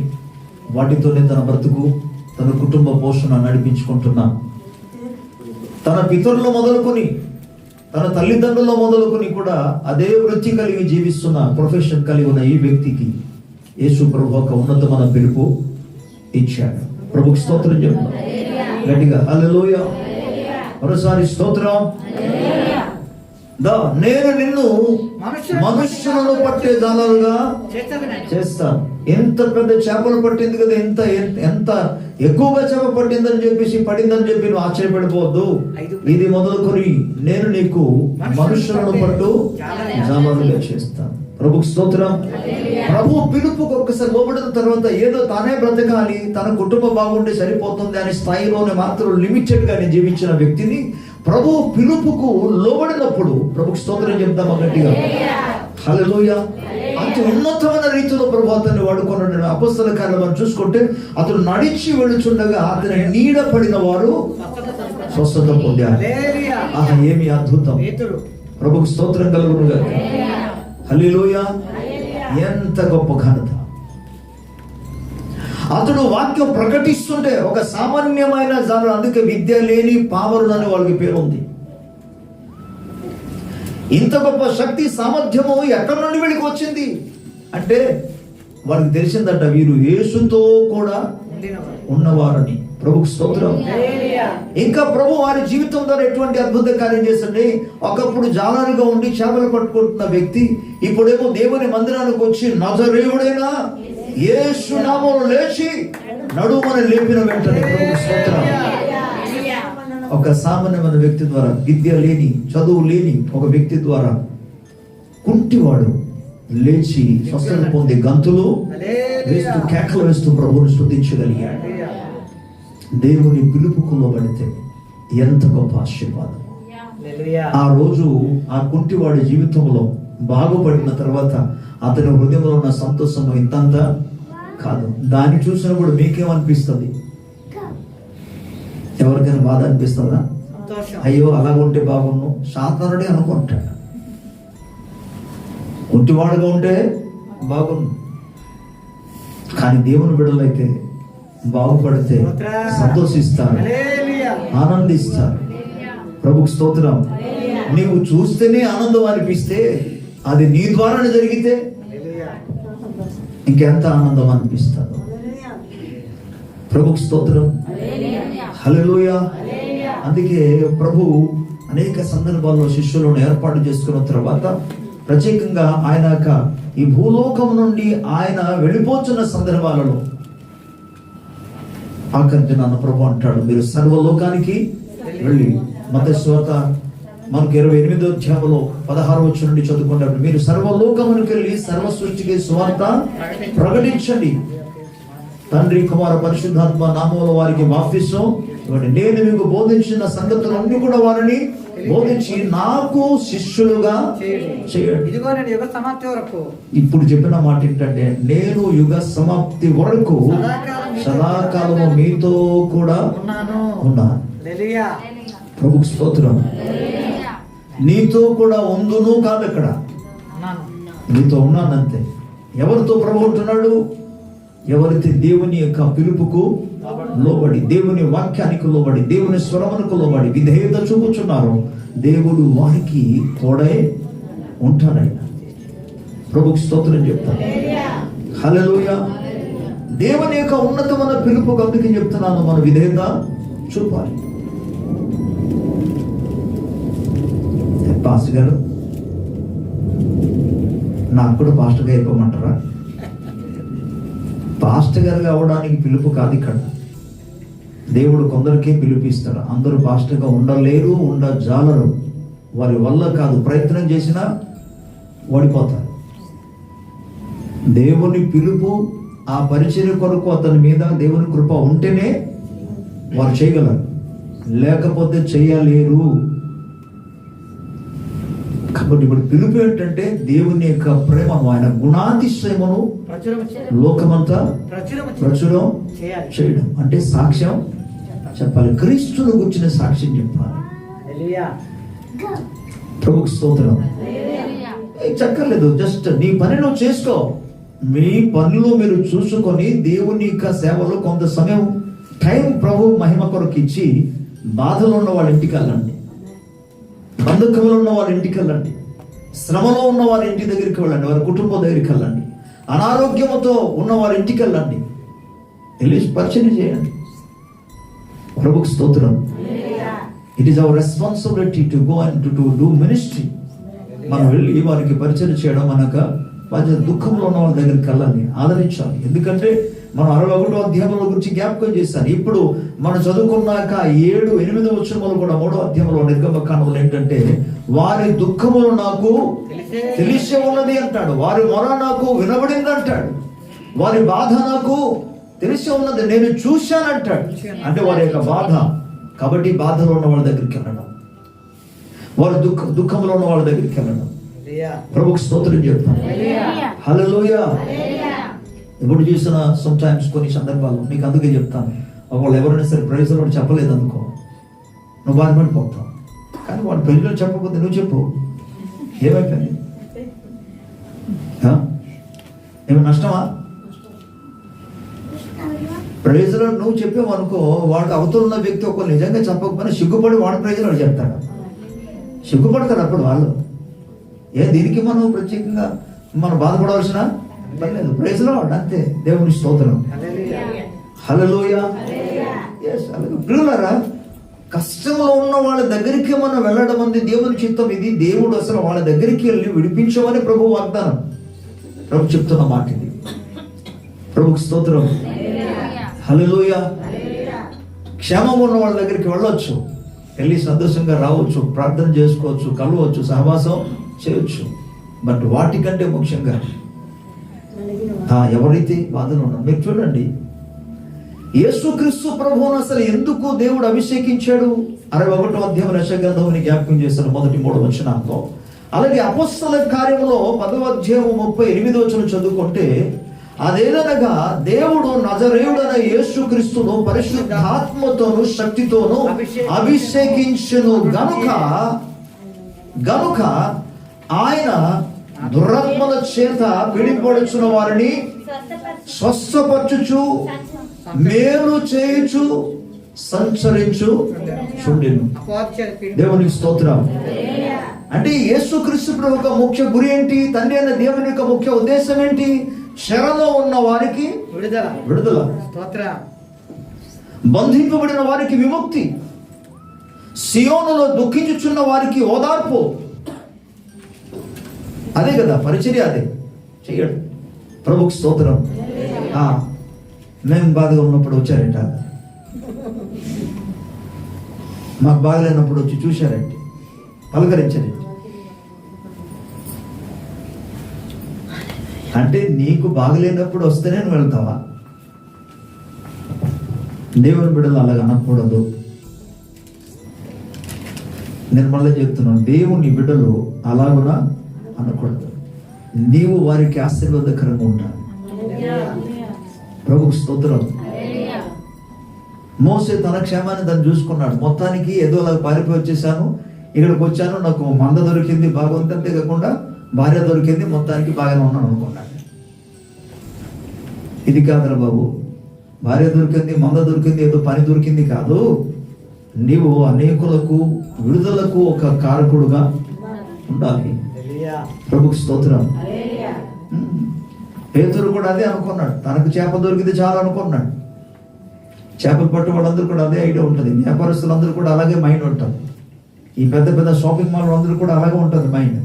వాటితోనే తన బ్రతుకు, తన కుటుంబ పోషణ నడిపించుకుంటున్నా, తన పితరులు మొదలుకొని తన తల్లిదండ్రులు మొదలుకొని కూడా అదే వృత్తి కలిగి జీవిస్తున్న, ప్రొఫెషన్ కలిగి ఉన్న ఈ వ్యక్తికి యేసు ప్రభు ఒక ఉన్నతమైన పిలుపు ఇచ్చాడు. ప్రభుకి స్తోత్రం చెప్తాం గట్టిగా హల్లెలూయా. మరోసారి స్తోత్రం. నేను నిన్ను మనుష్యులను పట్టే జాలాలుగా చేస్తాను. ఎంత పెద్ద చేపలు పట్టింది కదా, ఎంత ఎక్కువగా చేప పట్టిందని చెప్పేసి పడిందని చెప్పి నువ్వు ఆశ్చర్యపడిపోవద్దు. ఇది మొదలుకొని నేను నీకు మనుషులను పట్టు జాలాలుగా చేస్తాను. ప్రభుకు స్తోత్రం. ప్రభు పిలుపుకు ఒక్కసారి లోబడిన తర్వాత ఏదో తానే బ్రతకాలి, తన కుటుంబం బాగుంటే సరిపోతుంది అనే స్థాయిలోనే మాత్రం లిమిటెడ్ గా జీవించిన వ్యక్తిని ప్రభు పిలుపుకు లోబడినప్పుడు ప్రభుకు స్తోత్రం చెప్తాం గట్టిగా హల్లెలూయా. అంత ఉన్నతమైన రీతిలో ప్రభు అతన్ని వాడుకున్నాడు. అపొస్తలుల కార్యాలు మనం చూసుకుంటే అతను నడిచి వెళుచుండగా అతని నీడ పడిన వారు స్వస్థత పొందారు. ఆహా, ఏమి అద్భుతం. ప్రభుకు స్తోత్రం కలుగును గాక. హల్లెలూయా. ఎంత గొప్ప ఘనత. అతడు వాక్యం ప్రకటిస్తుంటే ఒక సామాన్యమైన జనం, అందుకే విద్య లేని పామరులని వాళ్ళకి పేరు ఉంది. ఇంత గొప్ప శక్తి సామర్థ్యము ఎక్కడి నుండి వీడికి వచ్చింది అంటే వారికి తెలిసిందట వీరు యేసుతో కూడా ఉన్నవారని. ప్రభుకు స్తోత్రం. ఇంకా ప్రభు వారి జీవితం ద్వారా ఎటువంటి అద్భుత కార్యం చేస్తుండే. ఒకప్పుడు జాలరుగా ఉండి చేపలు పట్టుకుంటున్న వ్యక్తి ఇప్పుడేమో దేవుని మందిరానికి వచ్చి నజరేయుడైన యేసు నామములో లేచి నడుమని లేపిన వెంటనే ప్రభుకు స్తోత్రం. ఒక సామాన్యమైన వ్యక్తి ద్వారా, విద్య లేని, చదువు లేని ఒక వ్యక్తి ద్వారా కుంటివాడు లేచి స్వస్థత పొంది గంతులు వేస్తూ, కేకలు వేస్తూ ప్రభువుని స్తుతించగలిగాడు. దేవుని పిలుపుకు లోబడితే ఎంత గొప్ప ఆశీర్వాదం. ఆ రోజు ఆ కుంటివాడి జీవితంలో బాగుపడిన తర్వాత అతని హృదయంలో ఉన్న సంతోషం ఇంతంత కాదు. దాన్ని చూసినప్పుడు మీకేమనిపిస్తుంది? ఎవరికైనా బాధ అనిపిస్తుందా? అయ్యో అలాగుంటే బాగున్నాను సాధారణుడే అనుకుంటాడు. కుంటివాడుగా ఉంటే బాగుండు, కానీ దేవుని బిడ్డలైతే బాగుపడితే సంతోషిస్తారు, ఆనందిస్తారు. ప్రభుకు స్తోత్రం. నీవు చూస్తేనే ఆనందం అనిపిస్తే, అది నీ ద్వారానే జరిగితే ఇంకెంత ఆనందం అనిపిస్తుంది. ప్రభుకు స్తోత్రం. హల్లెలూయా. అందుకే ప్రభు అనేక సందర్భాల్లో శిష్యులను ఏర్పాటు చేసుకున్న తర్వాత ప్రత్యేకంగా ఆయన ఈ భూలోకం నుండి ఆయన వెళ్ళిపోతున్న సందర్భాలలో ఆఖరి నాన్న ప్రభు అంటాడు, మీరు సర్వలోకానికి వెళ్ళి, మత్తయి సువార్త మనకు 28వ అధ్యాయంలో 16వ వచనం నుండి చదువుకున్నప్పుడు, మీరు సర్వలోకమునికి వెళ్ళి సర్వ సృష్టికి సువార్త ప్రకటించండి, తండ్రి కుమార పరిశుద్ధాత్మ నామములో వారికి బాప్తిసం ఇవ్వండి, నేను మీకు బోధించిన సంగతులన్నీ కూడా వారిని బోధించి నాకు శిష్యులుగా చేయండి. ఇదిగో నేను యుగ సమాప్తి వరకు. ఇప్పుడు చెప్పిన మాట ఏంటంటే, నేను యుగ సమాప్తి వరకు సదాకాలము మీతో కూడా ఉన్నాను. హల్లెలూయా. ప్రభుకు స్తోత్రం. నీతో కూడా ఉందును కాదు, ఇక్కడ ఉన్నాను. నీతో ఉన్నానంతే. ఎవరితో ప్రభు ఉంటున్నాడు? ఎవరైతే దేవుని యొక్క పిలుపుకు లోబడి, దేవుని వాక్యానికి లోబడి, దేవుని స్వరమునకు లోబడి విధేయత చూపుచున్నారో దేవుడు వారికి తోడై ఉంటాడైనా. ప్రభుకు స్తోత్రం చెప్తాను. హల్లెలూయా. దేవుని యొక్క ఉన్నతమైన పిలుపుకు అందుకే చెప్తున్నాను, మన విధేయత చూపాలి. పాస్టర్ గారు, నాకు కూడా పాస్టర్గా అయిపోమంటారా? పాస్టర్ గారుగా అవడానికి పిలుపు కాదు ఇక్కడ. దేవుడు కొందరికే పిలిపిస్తాడు. అందరూ పాస్టర్గా ఉండలేరు, ఉండజాలరు. వారి వల్ల కాదు, ప్రయత్నం చేసినా ఓడిపోతారు. దేవుని పిలుపు, ఆ పరిచర్య కొరకు అతని మీద దేవుని కృప ఉంటేనే వారు చేయగలరు, లేకపోతే చేయలేరు. కాబట్టి ఇప్పుడు పిలుపు ఏంటంటే దేవుని యొక్క ప్రేమను, ఆయన గుణాతిశయమును లోకమంతా ప్రచురం చేయడం. అంటే సాక్ష్యం చెప్పాలి, క్రీస్తును గుర్చిన సాక్ష్యం చెప్పాలి. ప్రభుకు స్తోత్రం. చక్కర్లేదు, జస్ట్ నీ పని నువ్వు చేసుకో. మీ పనిలో మీరు చూసుకొని దేవుని యొక్క సేవలో కొంత సమయం టైం ప్రభు మహిమ కొరకు ఇచ్చి, బాధలో ఉన్న వాళ్ళ ఇంటికి వెళ్ళండి, బంధుత్వంలో ఉన్న వారి ఇంటికి వెళ్ళండి, శ్రమలో ఉన్న వారి ఇంటి దగ్గరికి వెళ్ళండి, వారి కుటుంబం దగ్గరికి వెళ్ళండి, అనారోగ్యంతో ఉన్న వారి ఇంటికి వెళ్ళండి, వెళ్ళి పరిచయం చేయండి. ప్రభుకు స్తోత్రం. It is our responsibility to go and to do ministry. మనం వెళ్ళి వారికి పరిచయం చేయడం మనకు బాధ్యత. దుఃఖంలో ఉన్న వాళ్ళ దగ్గరికి వెళ్ళాలి, ఆదరించాలి. ఎందుకంటే మనం 61వ అధ్యాయంలో గురించి జ్ఞాపకం చేశాను. ఇప్పుడు మనం చదువుకున్నాక 7, 8 వచనములు కూడా 3వ అధ్యాయంలో నిర్గమకాండంలో ఏంటంటే, వారి దుఃఖములు నాకు తెలిసే ఉన్నది అంటాడు, వారి మొర నాకు వినబడింది అంటాడు, వారి బాధ నాకు తెలిసే ఉన్నది, నేను చూశానంటాడు. అంటే వారి యొక్క బాధ. కాబట్టి బాధలో ఉన్న వాళ్ళ దగ్గరికి వెళ్ళడం, వారి దుఃఖంలో ఉన్న వాళ్ళ దగ్గరికి వెళ్ళడం. ప్రభుకు స్తోత్రం చెప్తాను. హల్లెలూయా. ఎప్పుడు చూసిన సమ్ టైమ్స్ కొన్ని సందర్భాలు మీకు అందుకే చెప్తాను, ఒకళ్ళు ఎవరైనా సరే ప్రైజ్ లో చెప్పలేదు అనుకో, నువ్వు బాధపడిపోతావు. కానీ వాడు ప్రైజ్ లో చెప్పకపోతే నువ్వు చెప్పు, ఏమైపోయింది? ఏమి నష్టమా? ప్రైజ్ లో నువ్వు చెప్పావు అనుకో, వాడికి అవతల ఉన్న వ్యక్తి ఒకరు నిజంగా చెప్పకపోయినా సిగ్గుపడి వాడు ప్రైజ్ లో చెప్తాడు, సిగ్గుపడతాడు అప్పుడు వాళ్ళు. దీనికి మనం ప్రత్యేకంగా మనం బాధపడవలసిన పర్లేదు. ప్రైజ్ లార్డ్, అంతే. దేవుని స్తోత్రం. హల్లెలూయా. ప్రియులారా, కష్టంలో ఉన్న వాళ్ళ దగ్గరికి మనం వెళ్ళడం అనేది దేవుని చిత్తం. ఇది దేవుడు అసలు వాళ్ళ దగ్గరికి వెళ్ళి విడిపించమని ప్రభు వాగ్దానం. ప్రభు చెప్తున్న మాట ఇది. ప్రభుకి స్తోత్రం. హల్లెలూయా. క్షేమం ఉన్న వాళ్ళ దగ్గరికి వెళ్ళొచ్చు, వెళ్ళి సంతోషంగా రావచ్చు, ప్రార్థన చేసుకోవచ్చు, కలవచ్చు, సహవాసం చేయొచ్చు. బట్ వాటికంటే ముఖ్యంగా ఎవరైతే బాధలు ఉన్నారు, మీరు చూడండి, యేసుక్రీస్తు ప్రభువును అసలు ఎందుకు దేవుడు అభిషేకించాడు? 61వ అధ్యాయం యెషయా గ్రంథంని జ్ఞాపకం చేశారు, 1-3 వచనాల్లో. అలాగే అపోస్తలుల కార్యములో 10వ అధ్యాయం 38వ వచనం చదువుకుంటే, అదేదనగా దేవుడు నజరేయుడైన యేసుక్రీస్తును పరిశుద్ధాత్మతోను శక్తితోను అభిషేకించును గనుక ఆయన దురాత్మల చేత పీడింపబడుచున్న వారిని స్వస్థపరచుచు మేలు చేయుచు సంచరించు చూడెను. దేవునికి స్తోత్రం. అంటే యేసుక్రీస్తు ప్రభు యొక్క ముఖ్య గురి ఏంటి? తండ్రి అయిన దేవుని యొక్క ముఖ్య ఉద్దేశం ఏంటి? చెరలో ఉన్న వారికి విడుదల, బంధింపబడిన వారికి విముక్తి, సియోనులో దుఃఖించుచున్న వారికి ఓదార్పు. అదే కదా పరిచర్య, అదే చెయ్యడు. ప్రభుకి స్తోత్రం. మేము బాధగా ఉన్నప్పుడు వచ్చారంట, మాకు బాగలేనప్పుడు వచ్చి చూశారంటే, పలకరించారంటే. అంటే నీకు బాగలేనప్పుడు వస్తేనే నువ్వు వెళ్తావా? దేవుని బిడ్డలు అలాగ అనకూడదు. నేను మళ్ళీ చెప్తున్నాను, దేవుని బిడ్డలు అలాగునా అనకూడదు. నీవు వారికి ఆశీర్వాదకరంగా ఉండాలి. ప్రభుకు స్తోత్రం. మోసే తన క్షేమాన్ని దాన్ని చూసుకున్నాడు. మొత్తానికి ఏదో అలా పారిపోయి వచ్చేసాను, ఇక్కడికి వచ్చాను, నాకు మంద దొరికింది, బాగుంది, అంతేకాకుండా భార్య దొరికింది, మొత్తానికి బాగానే ఉన్నాను అనుకున్నాడు. ఇది కాదురా బాబు, భార్య దొరికింది, మంద దొరికింది, ఏదో పని దొరికింది కాదు. నీవు అనేకులకు విడుదలకు ఒక కారకుడుగా ఉండాలి. ప్రభుకు స్తోత్రం. పేతురు కూడా అదే అనుకున్నాడు. తనకు చేప దొరికింది చాలా అనుకున్నాడు. చేపలు పట్టు వాళ్ళందరూ కూడా అదే ఐడియా ఉంటుంది. వ్యాపారస్తులందరూ కూడా అలాగే మైండ్ ఉంటారు. ఈ పెద్ద పెద్ద షాపింగ్ మాల్ అందరూ కూడా అలాగే ఉంటుంది మైండ్.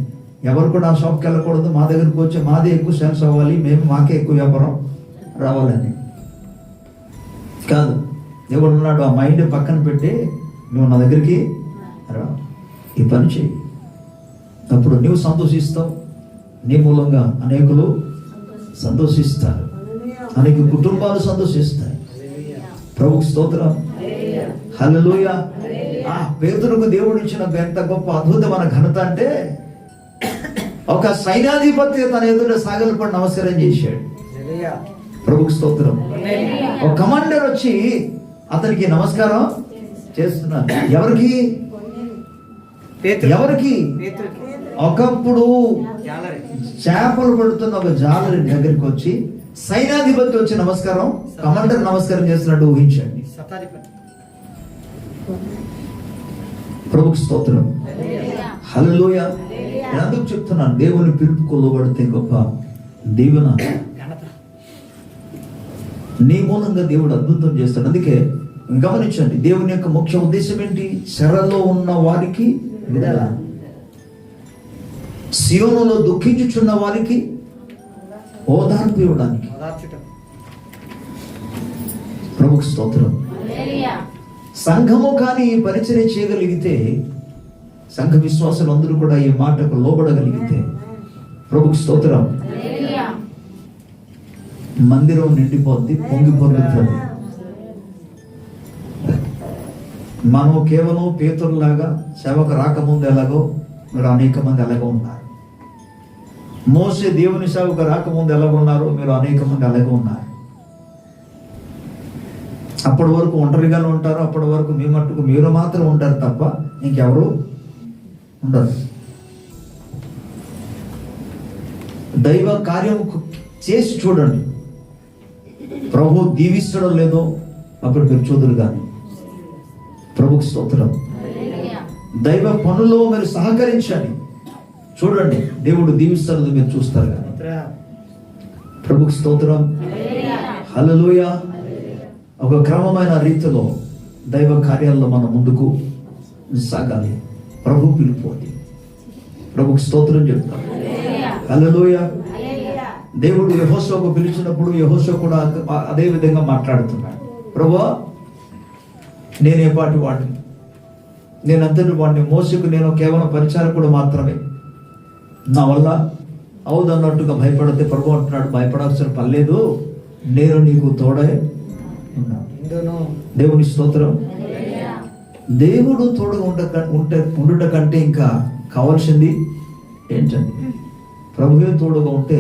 ఎవరు కూడా ఆ షాప్కి వెళ్ళకూడదు, మా దగ్గరకు వచ్చి మాదే ఎక్కువ సేల్స్ అవ్వాలి, మేము మాకే ఎక్కువ వ్యాపారం రావాలని కాదు. దేవుడు ఉన్నాడు, ఆ మైండ్ పక్కన పెట్టి నువ్వు నా దగ్గరికి రా, ఈ పని చేయి. అప్పుడు నువ్వు సంతోషిస్తావు, నీ మూలంగా అనేకులు సంతోషిస్తారు, అనేక కుటుంబాలు సంతోషిస్తాయి. ప్రభుకు స్తోత్రం. హల్లెలూయా. ఆ పేతురుకు దేవుడు ఇచ్చిన ఎంత గొప్ప అద్భుతమైన ఘనత అంటే, ఒక సైన్యాధిపతి తన ఎదుట సాగలపడి నమస్కారం చేశాడు. ప్రభుకు స్తోత్రం. ఒక కమాండర్ వచ్చి అతనికి నమస్కారం చేస్తున్నారు. ఎవరికి? ఎవరికి? ఒకప్పుడు చేపలు పడుతున్న ఒక జాలరి దగ్గరికి వచ్చి సైన్యాధిపతి వచ్చి నమస్కారం, కమాండర్ నమస్కారం చేస్తున్నట్టు ఊహించండి. ప్రభుకు స్తోత్రం. హల్లెలూయా. ఎందుకు చెప్తున్నాను? దేవుని పిలుపుకు లోబడితే గొప్ప దీవెన నీ మూలంగా దేవుడు అద్భుతం చేస్తాడు. అందుకే గమనించండి, దేవుని యొక్క ముఖ్య ఉద్దేశం ఏంటి? చెరలో ఉన్న వారికి విడుదల, సియోనులో దుఃఖించుచున్న వారికి ఓదార్పు ఇవ్వడానికి. ప్రభుకు స్తోత్రం. సంఘము కానీ ఈ పరిచర్య చేయగలిగితే, సంఘ విశ్వాసులు అందరూ కూడా ఈ మాటకు లోబడగలిగితే, ప్రభుకు స్తోత్రం, మందిరం నిండిపోద్ది, పొంగి పొర్లుతుంది. మనం కేవలం పేతురులాగా సేవకు రాకముందు ఎలాగో మీరు అనేక మంది ఎలాగో ఉన్నారు. మోసే దేవుని సేవకు రాకముందు ఎలాగో ఉన్నారో మీరు అనేక మంది అలాగే ఉన్నారు. అప్పటి వరకు ఒంటరిగానే ఉంటారు. అప్పటి వరకు మీ మట్టుకు మీరు మాత్రం ఉంటారు తప్ప ఇంకెవరు ఉండరు. దైవ కార్యం చేసి చూడండి, ప్రభు దీవిస్తాడో లేదో అప్పుడు మీరు చూదురు కానీ. ప్రభుకు స్తోత్రం. దైవ పనుల్లో మీరు సహకరించండి, చూడండి, దేవుడు దీవిస్తాడో మీరు చూస్తారు కానీ. ప్రభుకు స్తోత్రం. హల్లెలూయా. ఒక క్రమమైన రీతిలో దైవ కార్యాల్లో మనం ముందుకు సాగాలి. ప్రభు పిలుపు అది. ప్రభుకు స్తోత్రం చెప్తాం. హల్లెలూయా. దేవుడు యెహోషువకు పిలిచినప్పుడు యెహోషువ కూడా అదే విధంగా మాట్లాడుతున్నాడు. ప్రభువా, నేనే పాటి వాడిని, నేనంతటి వాడిని, మోసకు నేను కేవలం పరిచారకుడు మాత్రమే, నా వల్ల అవుదన్నట్టుగా భయపడితే ప్రభు అంటున్నాడు, భయపడాల్సిన పని లేదు, నేను నీకు తోడే ఉన్నాను. దేవుని స్తోత్రం. దేవుడు తోడుగా ఉండుట కంటే ఇంకా కావాల్సింది ఏంటండి? ప్రభువే తోడుగా ఉంటే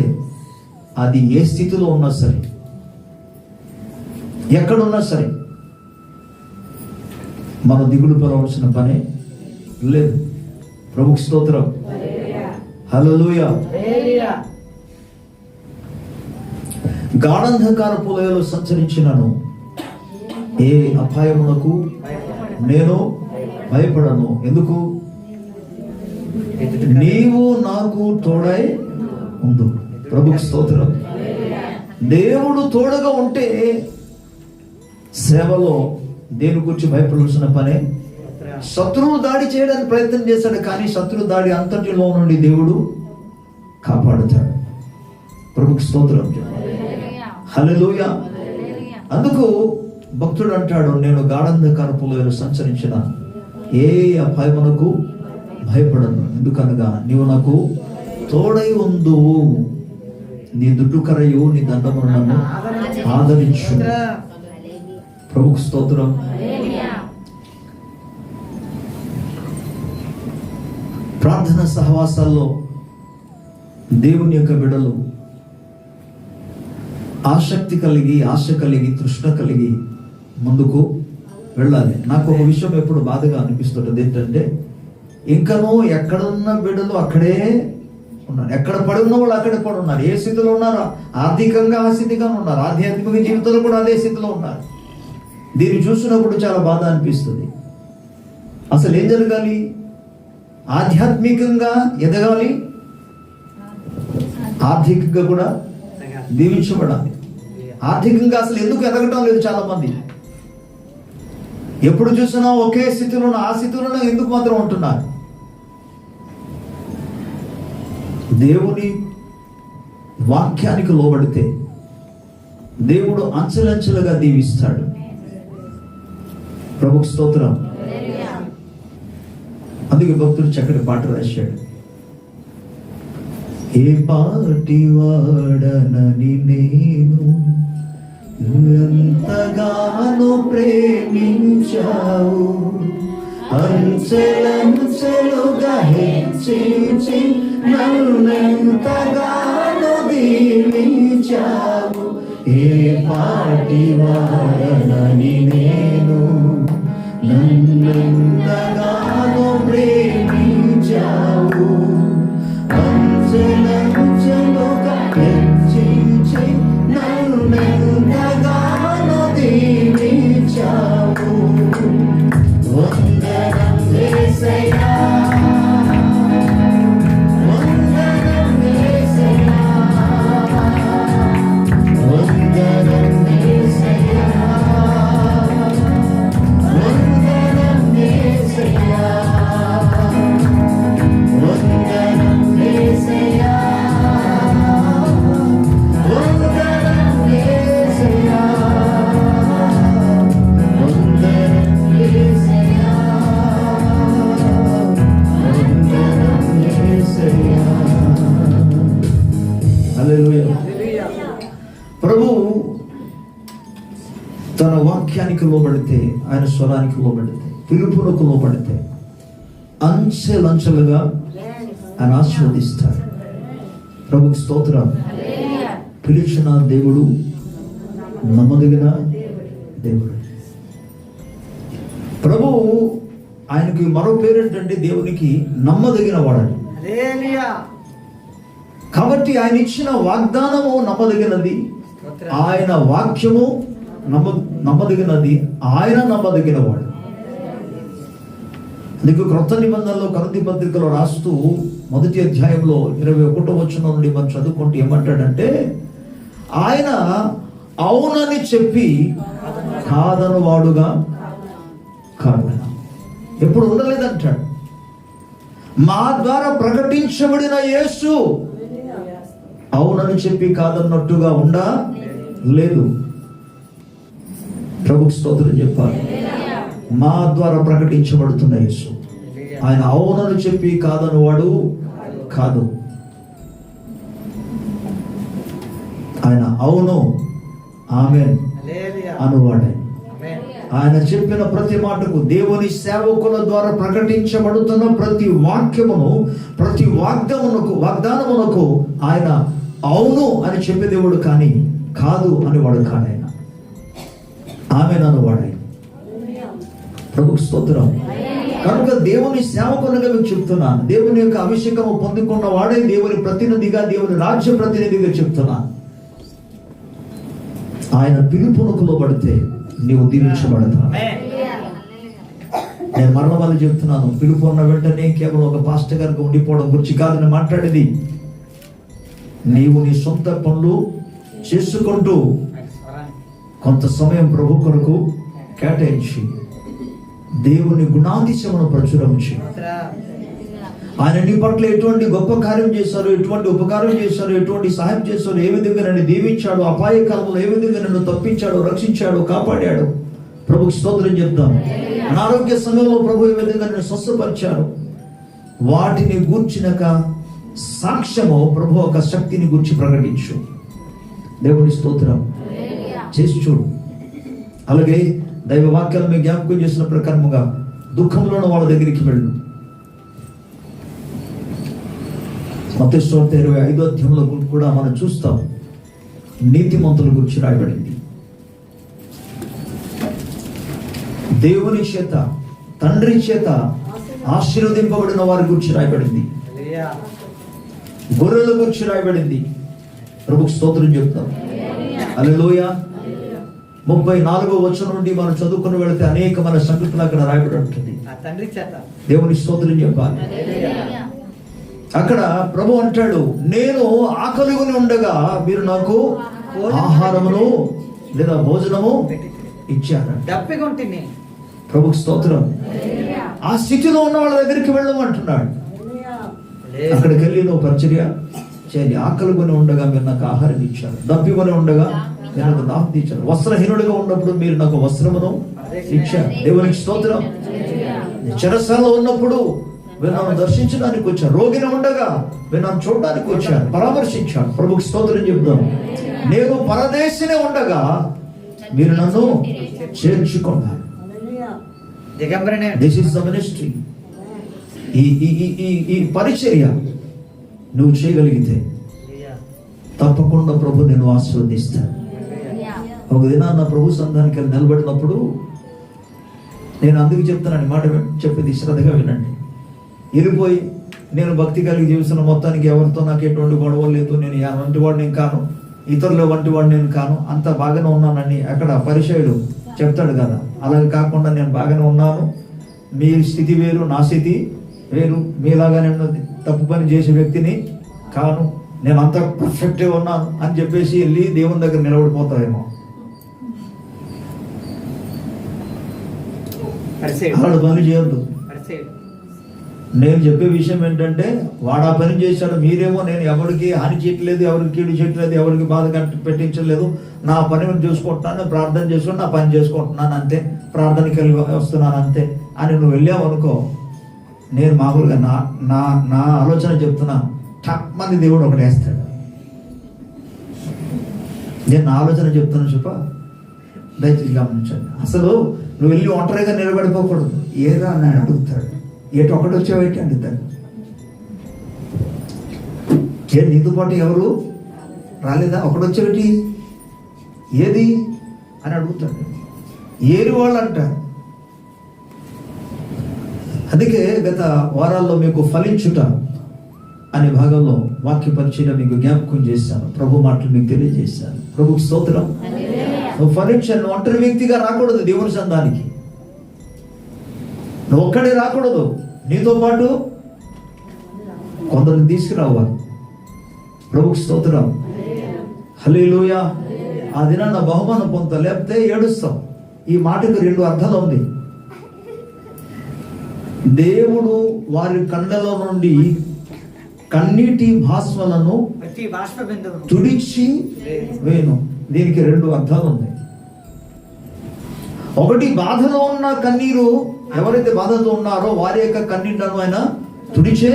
అది ఏ స్థితిలో ఉన్నా సరే, ఎక్కడున్నా సరే మనం దిగులు పడవలసిన పనే లేదు. ప్రభుకు స్తోత్రం. హల్లెలూయా. గాఢంధకారపు లోయలో సంచరించినను ఏ అపాయమునకు నేను భయపడను. ఎందుకు? నీవు నాకు తోడై ఉండు. ప్రభుకు స్తోత్రం. దేవుడు తోడుగా ఉంటే సేవలో దేని గురించి భయపడాల్సిన పనే. శత్రువు దాడి చేయడానికి ప్రయత్నం చేశాడు, కానీ శత్రువు దాడి అంతటిలో నుండి దేవుడు కాపాడుతాడు. ప్రభుకు స్తోత్రం. హల్లెలూయా. అందుకు భక్తుడు అంటాడు, నేను గాఢంధకారపు లోయలో సంచరించిన ఏ అపాయమునకు భయపడను, ఎందుకనగా నీవు నాకు తోడై ఉందు, నీ దుడ్డు కరయు నీ దండమును నన్ను ఆదరించు. ప్రభుకు స్తోత్రం. ప్రార్థన సహవాసాల్లో దేవుని యొక్క బిడ్డలు ఆసక్తి కలిగి, ఆశ కలిగి, తృష్ణ కలిగి ముందుకు వెళ్ళాలి. నాకు ఒక విషయం ఎప్పుడు బాధగా అనిపిస్తుంటుంది ఏంటంటే, ఇంకనూ ఎక్కడున్న బిడ్డలు అక్కడే ఉన్నారు, ఎక్కడ పడి ఉన్న వాళ్ళు అక్కడే పడి ఉన్నారు. ఏ స్థితిలో ఉన్నారు? ఆర్థికంగా ఆ స్థితిగానే ఉన్నారు, ఆధ్యాత్మిక జీవితంలో కూడా అదే స్థితిలో ఉన్నారు. దీన్ని చూసినప్పుడు చాలా బాధ అనిపిస్తుంది. అసలు ఏం జరగాలి? ఆధ్యాత్మికంగా ఎదగాలి, ఆర్థికంగా కూడా దీవించబడాలి. ఆర్థికంగా అసలు ఎందుకు ఎదగటం లేదు చాలా మంది. ఎప్పుడు చూసినా ఒకే స్థితిలో, ఆ స్థితిలో ఎందుకు మాత్రం ఉంటున్నారు? దేవుని వాక్యానికి లోబడితే దేవుడు అంచెలంచెలుగా దీవిస్తాడు. ప్రభుకు స్తోత్రం. అందుకే భక్తుడు చక్కటి పాట రాశాడు. ఏ పాటి వాడనని నేను ఎంతగానో ప్రేమించావు, అంచెలంచెలుగా హెచ్చించి నన్నెంతగానో దీవించావు. ఏ పాటి వాడనని నేను నన్నెంతగానో ప్రేమించావు, అంచెలంచెలుగా హెచ్చించి నన్నెంతగానో దీవించావు. వందనం యేసయ్యా, వందనం యేసయ్యా, వందనం యేసయ్యా, వందనం యేసయ్యా, వందనం యేసయ్యా, వందనం యేసయ్యా, వందనం యేసయ్యా, వందనం యేసయ్యా. హల్లెలూయా. ప్రభువు తన వాక్యానికి లోబడితే, ఆయన స్వరానికి లోబడితే, పిలుపులకు లోబడితే అంచెలంచెలుగా ఆయన ఆశీర్వదిస్తాడు. ప్రభుకి స్తోత్రం. పిలిచిన దేవుడు నమ్మదగిన దేవుడు. ప్రభువు ఆయనకి మరో పేరు ఏంటంటే దేవునికి నమ్మదగిన వాడని. కాబట్టి ఆయన ఇచ్చిన వాగ్దానము నమ్మదగినది, ఆయన వాక్యము నమ్మదగినది, ఆయన నమ్మదగిన వాడు. అందుకు క్రొత్త నిబంధనలో కొరింథీ పత్రికలో రాస్తూ 1వ అధ్యాయంలో 21వ వచనం నుండి మనం చదువుకుంటూ ఏమంటాడంటే, ఆయన అవునని చెప్పి కాదను వాడుగా కాదు, ఎప్పుడు ఉండలేదంటాడు. మా ద్వారా ప్రకటించబడిన యేసు అవునని చెప్పి కాదన్నట్టుగా ఉండా లేదు. ప్రభుకి స్తోత్రం చెప్పాలి. మా ద్వారా ప్రకటించబడుతున్న యేసు ఆయన అవునని చెప్పి కాదని వాడు కాదు. ఆయన అవును ఆమేన్ అనువాడే. ఆయన చెప్పిన ప్రతి మాటకు, దేవుని సేవకుల ద్వారా ప్రకటించబడుతున్న ప్రతి వాక్యమును, ప్రతి వాగ్దానమునకు ఆయన అవును అని చెప్పే దేవుడు కానీ కాదు అనేవాడు కాదు. ఆయన ఆమేన్ అనువాడు. ప్రభుకు స్తోత్రం. కనుక దేవుని సేవకునిగా మీకు చెప్తున్నాను, దేవుని యొక్క అభిషేకము పొందుకున్న వాడే దేవుని ప్రతినిధిగా, దేవుని రాజ్య ప్రతినిధిగా చెప్తున్నాను. ఆయన పిలుపునకు లోబడితే నీవు దీవించబడతావు. నేను మరల వాళ్ళు చెప్తున్నాను, పిలుపు ఉన్న వెంటనే కేవలం ఒక పాస్టర్ గారికి ఉండిపోవడం గురించి కాదు నేను మాట్లాడేది. నీవు నీ సొంత పనులు చేసుకుంటూ కొంత సమయం ప్రభు కొరకు కేటాయించి దేవుని గుణాతిశయమును ప్రచురించి, ఆయన నీ పట్ల ఎటువంటి గొప్ప కార్యం చేశారు, ఎటువంటి ఉపకారం చేశారు, ఎటువంటి సహాయం చేశారు, ఏ విధంగా నన్ను దీవించాడు, అపాయ కాలంలో ఏ విధంగా నన్ను తప్పించాడు, రక్షించాడు, కాపాడాడు. ప్రభుకి స్తోత్రం చెప్తాను. అనారోగ్య సమయంలో ప్రభు ఏ విధంగా నన్ను స్వస్థపరిచాడు, వాటిని గూర్చినక సాక్ష్యము ప్రభు ఒక శక్తిని గూర్చి ప్రకటించు. దేవుని స్తోత్రం చేసి చూడు. అలాగే దైవ వాక్యాలు మీ జ్ఞాపకం చేసిన ప్రకారముగా దుఃఖంలో వాళ్ళ దగ్గరికి వెళ్ళు. మత్తయి సువార్త 25వ అధ్యాయంలో కూడా మనం చూస్తాం, నీతిమంతుల గురించి రాయబడింది. దేవుని చేత, తండ్రి చేత ఆశీర్వదింపబడిన వారి గురించి రాయబడింది. గొర్రెల గురించి రాయబడింది. ప్రభుకు స్తోత్రం చెప్తాం. హల్లెలూయా. 34వ వచనం నుండి మనం చదువుకుని వెళితే అనేకమైన సంఘటనలు అక్కడ రాయబడి ఉంటుంది. దేవుని స్తోత్రం చెప్పాలి. అక్కడ ప్రభు అంటాడు, నేను ఆకలిగొని ఉండగా మీరు నాకు ఆహారమును లేదా భోజనము ఇచ్చారు. ప్రభుకు స్తోత్రం. ఆ స్థితిలో ఉన్న వాళ్ళ దగ్గరికి వెళ్ళమంటున్నాడు. అక్కడికి వెళ్ళి నువ్వు పరిచర్య చేయాలి. ఆకలి కొని ఉండగా మీరు నాకు ఆహారం ఇచ్చారు, దప్పికొని ఉండగా మీరు నాకు దాహం తీర్చారు, వస్త్రహీనుడిగా ఉన్నప్పుడు మీరు నాకు వస్త్రమును ఇచ్చారు. దేవునికి స్తోత్రం. చెరసాలలో ఉన్నప్పుడు మీరు నన్ను దర్శించడానికి వచ్చారు, రోగిని ఉండగా మీరు నన్ను చూడడానికి వచ్చారు, పరామర్శించారు. ప్రభుకి స్తోత్రం చెప్తాం. నేను పరదేశినే ఉండగా మీరు నన్ను చేర్చుకున్నారు. This is the ministry. ఈ పరిచర్య నువ్వు చేయగలిగితే తప్పకుండా ప్రభు నేను ఆశీర్వదిస్తాను. ఒక దినాన్న ప్రభు సంఘానికి వెళ్ళి నిలబడినప్పుడు నేను అందుకు చెప్తానని మాట చెప్పేది శ్రద్ధగా వినండి. వెళ్ళిపోయి నేను భక్తి కలిగి జీవిస్తున్న మొత్తానికి ఎవరితో నాకు ఎటువంటి గొడవ లేదు, నేను వంటి వాడిని కాను, ఇతరుల వంటి వాడిని నేను కాను, అంత బాగానే ఉన్నానని అక్కడ పరిచయుడు చెప్తాడు కదా. అలాగే కాకుండా నేను బాగానే ఉన్నాను, మీ స్థితి వేరు నా స్థితి వేరు, మీలాగా నేను తప్పు పని చేసే వ్యక్తిని కాను, నేను అంత పర్ఫెక్ట్గా ఉన్నాను అని చెప్పేసి వెళ్ళి దేవుని దగ్గర నిలబడిపోతావేమో. అలాంటి పని చేయొద్దు. నేను చెప్పే విషయం ఏంటంటే, వాడు ఆ పని చేశాడు, మీరేమో నేను ఎవరికి హాని చేయట్లేదు, ఎవరికి కీడు చేయట్లేదు, ఎవరికి బాధ పెట్టించలేదు, నా పని చూసుకుంటున్నాను, ప్రార్థన చేసుకుని నా పని చేసుకుంటున్నాను అంతే, ప్రార్థనకి వెళ్ళి వస్తున్నాను అంతే అని నువ్వు వెళ్ళావు అనుకో, నేను మామూలుగా నా నా నా ఆలోచన చెప్తున్నా, మంది దేవుడు ఒకటి వేస్తాడు. నేను నా ఆలోచన చెప్తున్నాను చెప్ప, దయచేసి గమనించండి. అసలు నువ్వు వెళ్ళి ఒంటరిగా నిలబడిపోకూడదు. ఏదా అని అడుగుతాడు, ఏటి ఒకటి వచ్చావేంటి అడుగుతాడు. నీతో పాటు ఎవరు రాలేదా, ఒకటి వచ్చేటి ఏది అని అడుగుతాడు. ఏరి వాళ్ళు అంటారు. అందుకే గత వారాల్లో మీకు ఫలించుట అనే భాగంలో వాక్య పరిచయం మీకు జ్ఞాపకం చేశాను, ప్రభు మాటలు మీకు తెలియజేశాను. ప్రభుకు స్తోత్రం. నువ్వు ఫలించాను, ఒంటరి వ్యక్తిగా రాకూడదు దేవుని సంఘానికి, నువ్వు ఒక్కడే రాకూడదు, నీతో పాటు కొందరిని తీసుకురావాలి. ప్రభుకు స్తోత్రం. హల్లెలూయా. ఆ దినాన బహుమానం పొందుతా, లేకపోతే ఏడుస్తాం. ఈ మాటకు 2 అర్థాలు ఉంది. దేవుడు వారి కళ్ళలో నుండి కన్నీటి భాస్వలను తుడిచి వేను. దీనికి 2 అర్థాలు ఉన్నాయి. ఒకటి, బాధలో ఉన్న కన్నీరు, ఎవరైతే బాధతో ఉన్నారో వారి యొక్క కన్నీళ్లను ఆయన తుడిచే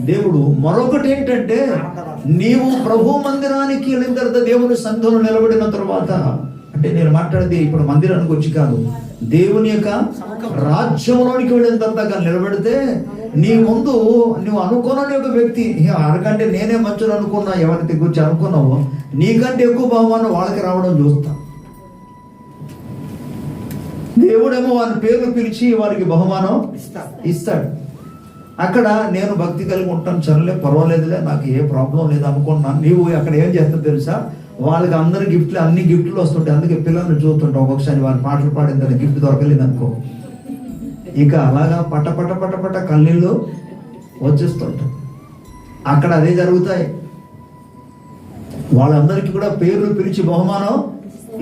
దేవుడు. మరొకటి ఏంటంటే, నీవు ప్రభు మందిరానికి వెళ్ళిన తర్వాత, దేవుని సన్నిధిలో నిలబడిన తర్వాత, అంటే నేను మాట్లాడేది ఇప్పుడు మందిరానికి వచ్చి కాదు, దేవుని యొక్క రాజ్యంలోనికి వెళ్ళిన తర్వాత నిలబడితే, నీ ముందు నువ్వు అనుకున్న ఒక వ్యక్తి, అరకంటే నేనే మంచులు అనుకున్నా, ఎవరైతే గురించి అనుకున్నావో నీకంటే ఎక్కువ బహుమానం వాళ్ళకి రావడం చూస్తా. దేవుడేమో వారి పేరు పిలిచి వారికి బహుమానం ఇస్తాడు. అక్కడ నేను భక్తి కలిగి ఉంటాను, సరేలే పర్వాలేదులే, నాకు ఏ ప్రాబ్లం లేదు అనుకున్నాను. నీవు అక్కడ ఏం చేస్తావు తెలుసా, వాళ్ళకి అందరు గిఫ్ట్లు, అన్ని గిఫ్ట్లు వస్తుంటాయి. అందుకే పిల్లల్ని చూస్తుంటావు, ఒక్కొక్కసారి వారి పాటలు పాడిన తర్వాత గిఫ్ట్ దొరకలేదు అనుకో, ఇక అలాగా పట్ట పట్ట పట్ట పట్ట కన్నీళ్ళు వచ్చేస్తుంటాయి. అక్కడ అదే జరుగుతాయి. వాళ్ళందరికీ కూడా పేర్లు పిలిచి బహుమానం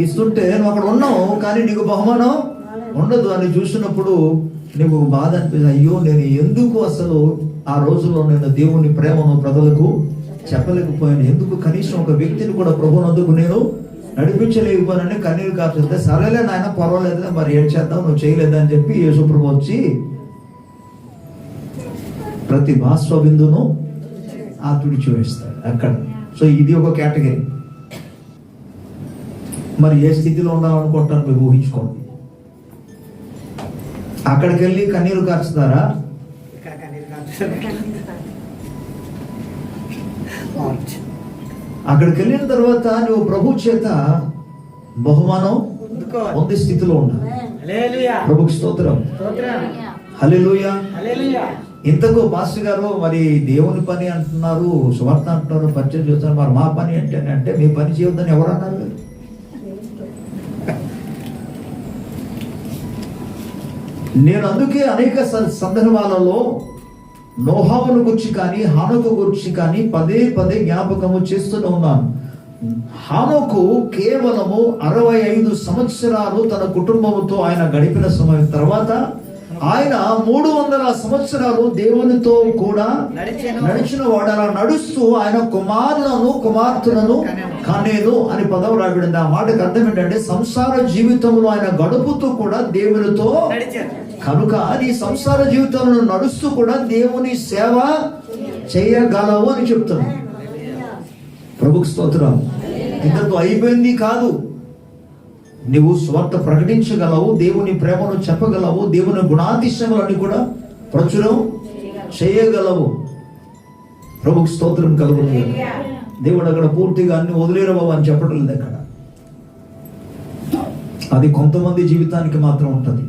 ఇస్తుంటే నువ్వు అక్కడ ఉన్నావు, కానీ నీకు బహుమానం ఉండదు అని చూసినప్పుడు నీకు బాధ అనిపిస్తుంది. అయ్యో, నేను ఎందుకు అసలు ఆ రోజుల్లో నేను దేవుని ప్రేమను ప్రజలకు చెప్పలేకపోయాను, ఎందుకు కనీసం ఒక వ్యక్తిని కూడా ప్రభునందుకు నేను నడిపించలేకపోయానని కన్నీరు కాల్చేస్తే, సరేలే నాయన పర్వాలేదులే, మరి ఏం చేద్దాం, నువ్వు చేయలేదని చెప్పి యేసు ప్రభు వచ్చి ప్రతి బాష్ప బిందును తుడిచి వేస్తాడు అక్కడ. సో ఇది ఒక కేటగిరీ. మరి ఏ స్థితిలో ఉండాలనుకుంటాను మీరు ఊహించుకోండి. అక్కడికి వెళ్ళి కన్నీరు కార్చుతారా? మార్చ్. అక్కడికి వెళ్ళిన తర్వాత నువ్వు ప్రభు చేత బహుమానం అందుకోవాలి. పొందే స్థితిలో ఉండాలి. హల్లెలూయా. ప్రభుకి స్తోత్రం. స్తోత్రం. హల్లెలూయా. హల్లెలూయా. ఇంతకు పాస్టర్ గారు మరి దేవుని పని అంటున్నారు, సువార్త అంటున్నారు, పరిచయం చేస్తున్నారు, మరి మా పని అంటే మీ పని చేయొద్దని ఎవరు అన్నారు? నేను అందుకే అనేక సందర్భాలలో నోహావును గురించి కానీ హానోకు గురించి కానీ పదే పదే జ్ఞాపకము చేస్తూనే ఉన్నాను. హానోకు కేవలము 65 సంవత్సరాలు తన కుటుంబముతో ఆయన గడిపిన సమయం తర్వాత ఆయన 300 సంవత్సరాలు దేవునితో కూడా నడిచిన వాడు. అలా నడుస్తూ ఆయన కుమార్తెలను కనేను అని పదం రాబడింది. ఆ మాటకు అర్థం ఏంటంటే సంసార జీవితంలో ఆయన గడుపుతూ కూడా దేవునితో కనుక నీ సంసార జీవితంలో నడుస్తూ కూడా దేవుని సేవ చేయగలవు అని చెప్తున్నాను. ప్రభుకి స్తోత్రం. ఇంతతో అయిపోయింది కాదు. నువ్వు స్వార్థ ప్రకటించగలవు, దేవుని ప్రేమను చెప్పగలవు, దేవుని గుణాతిశయములన్నీ కూడా ప్రచురం చేయగలవు. ప్రభుకి స్తోత్రం కలుగును. దేవుడు అక్కడ పూర్తిగా అన్ని వదిలేరవు అని చెప్పడం లేదు. అక్కడ అది కొంతమంది జీవితానికి మాత్రం ఉంటుంది.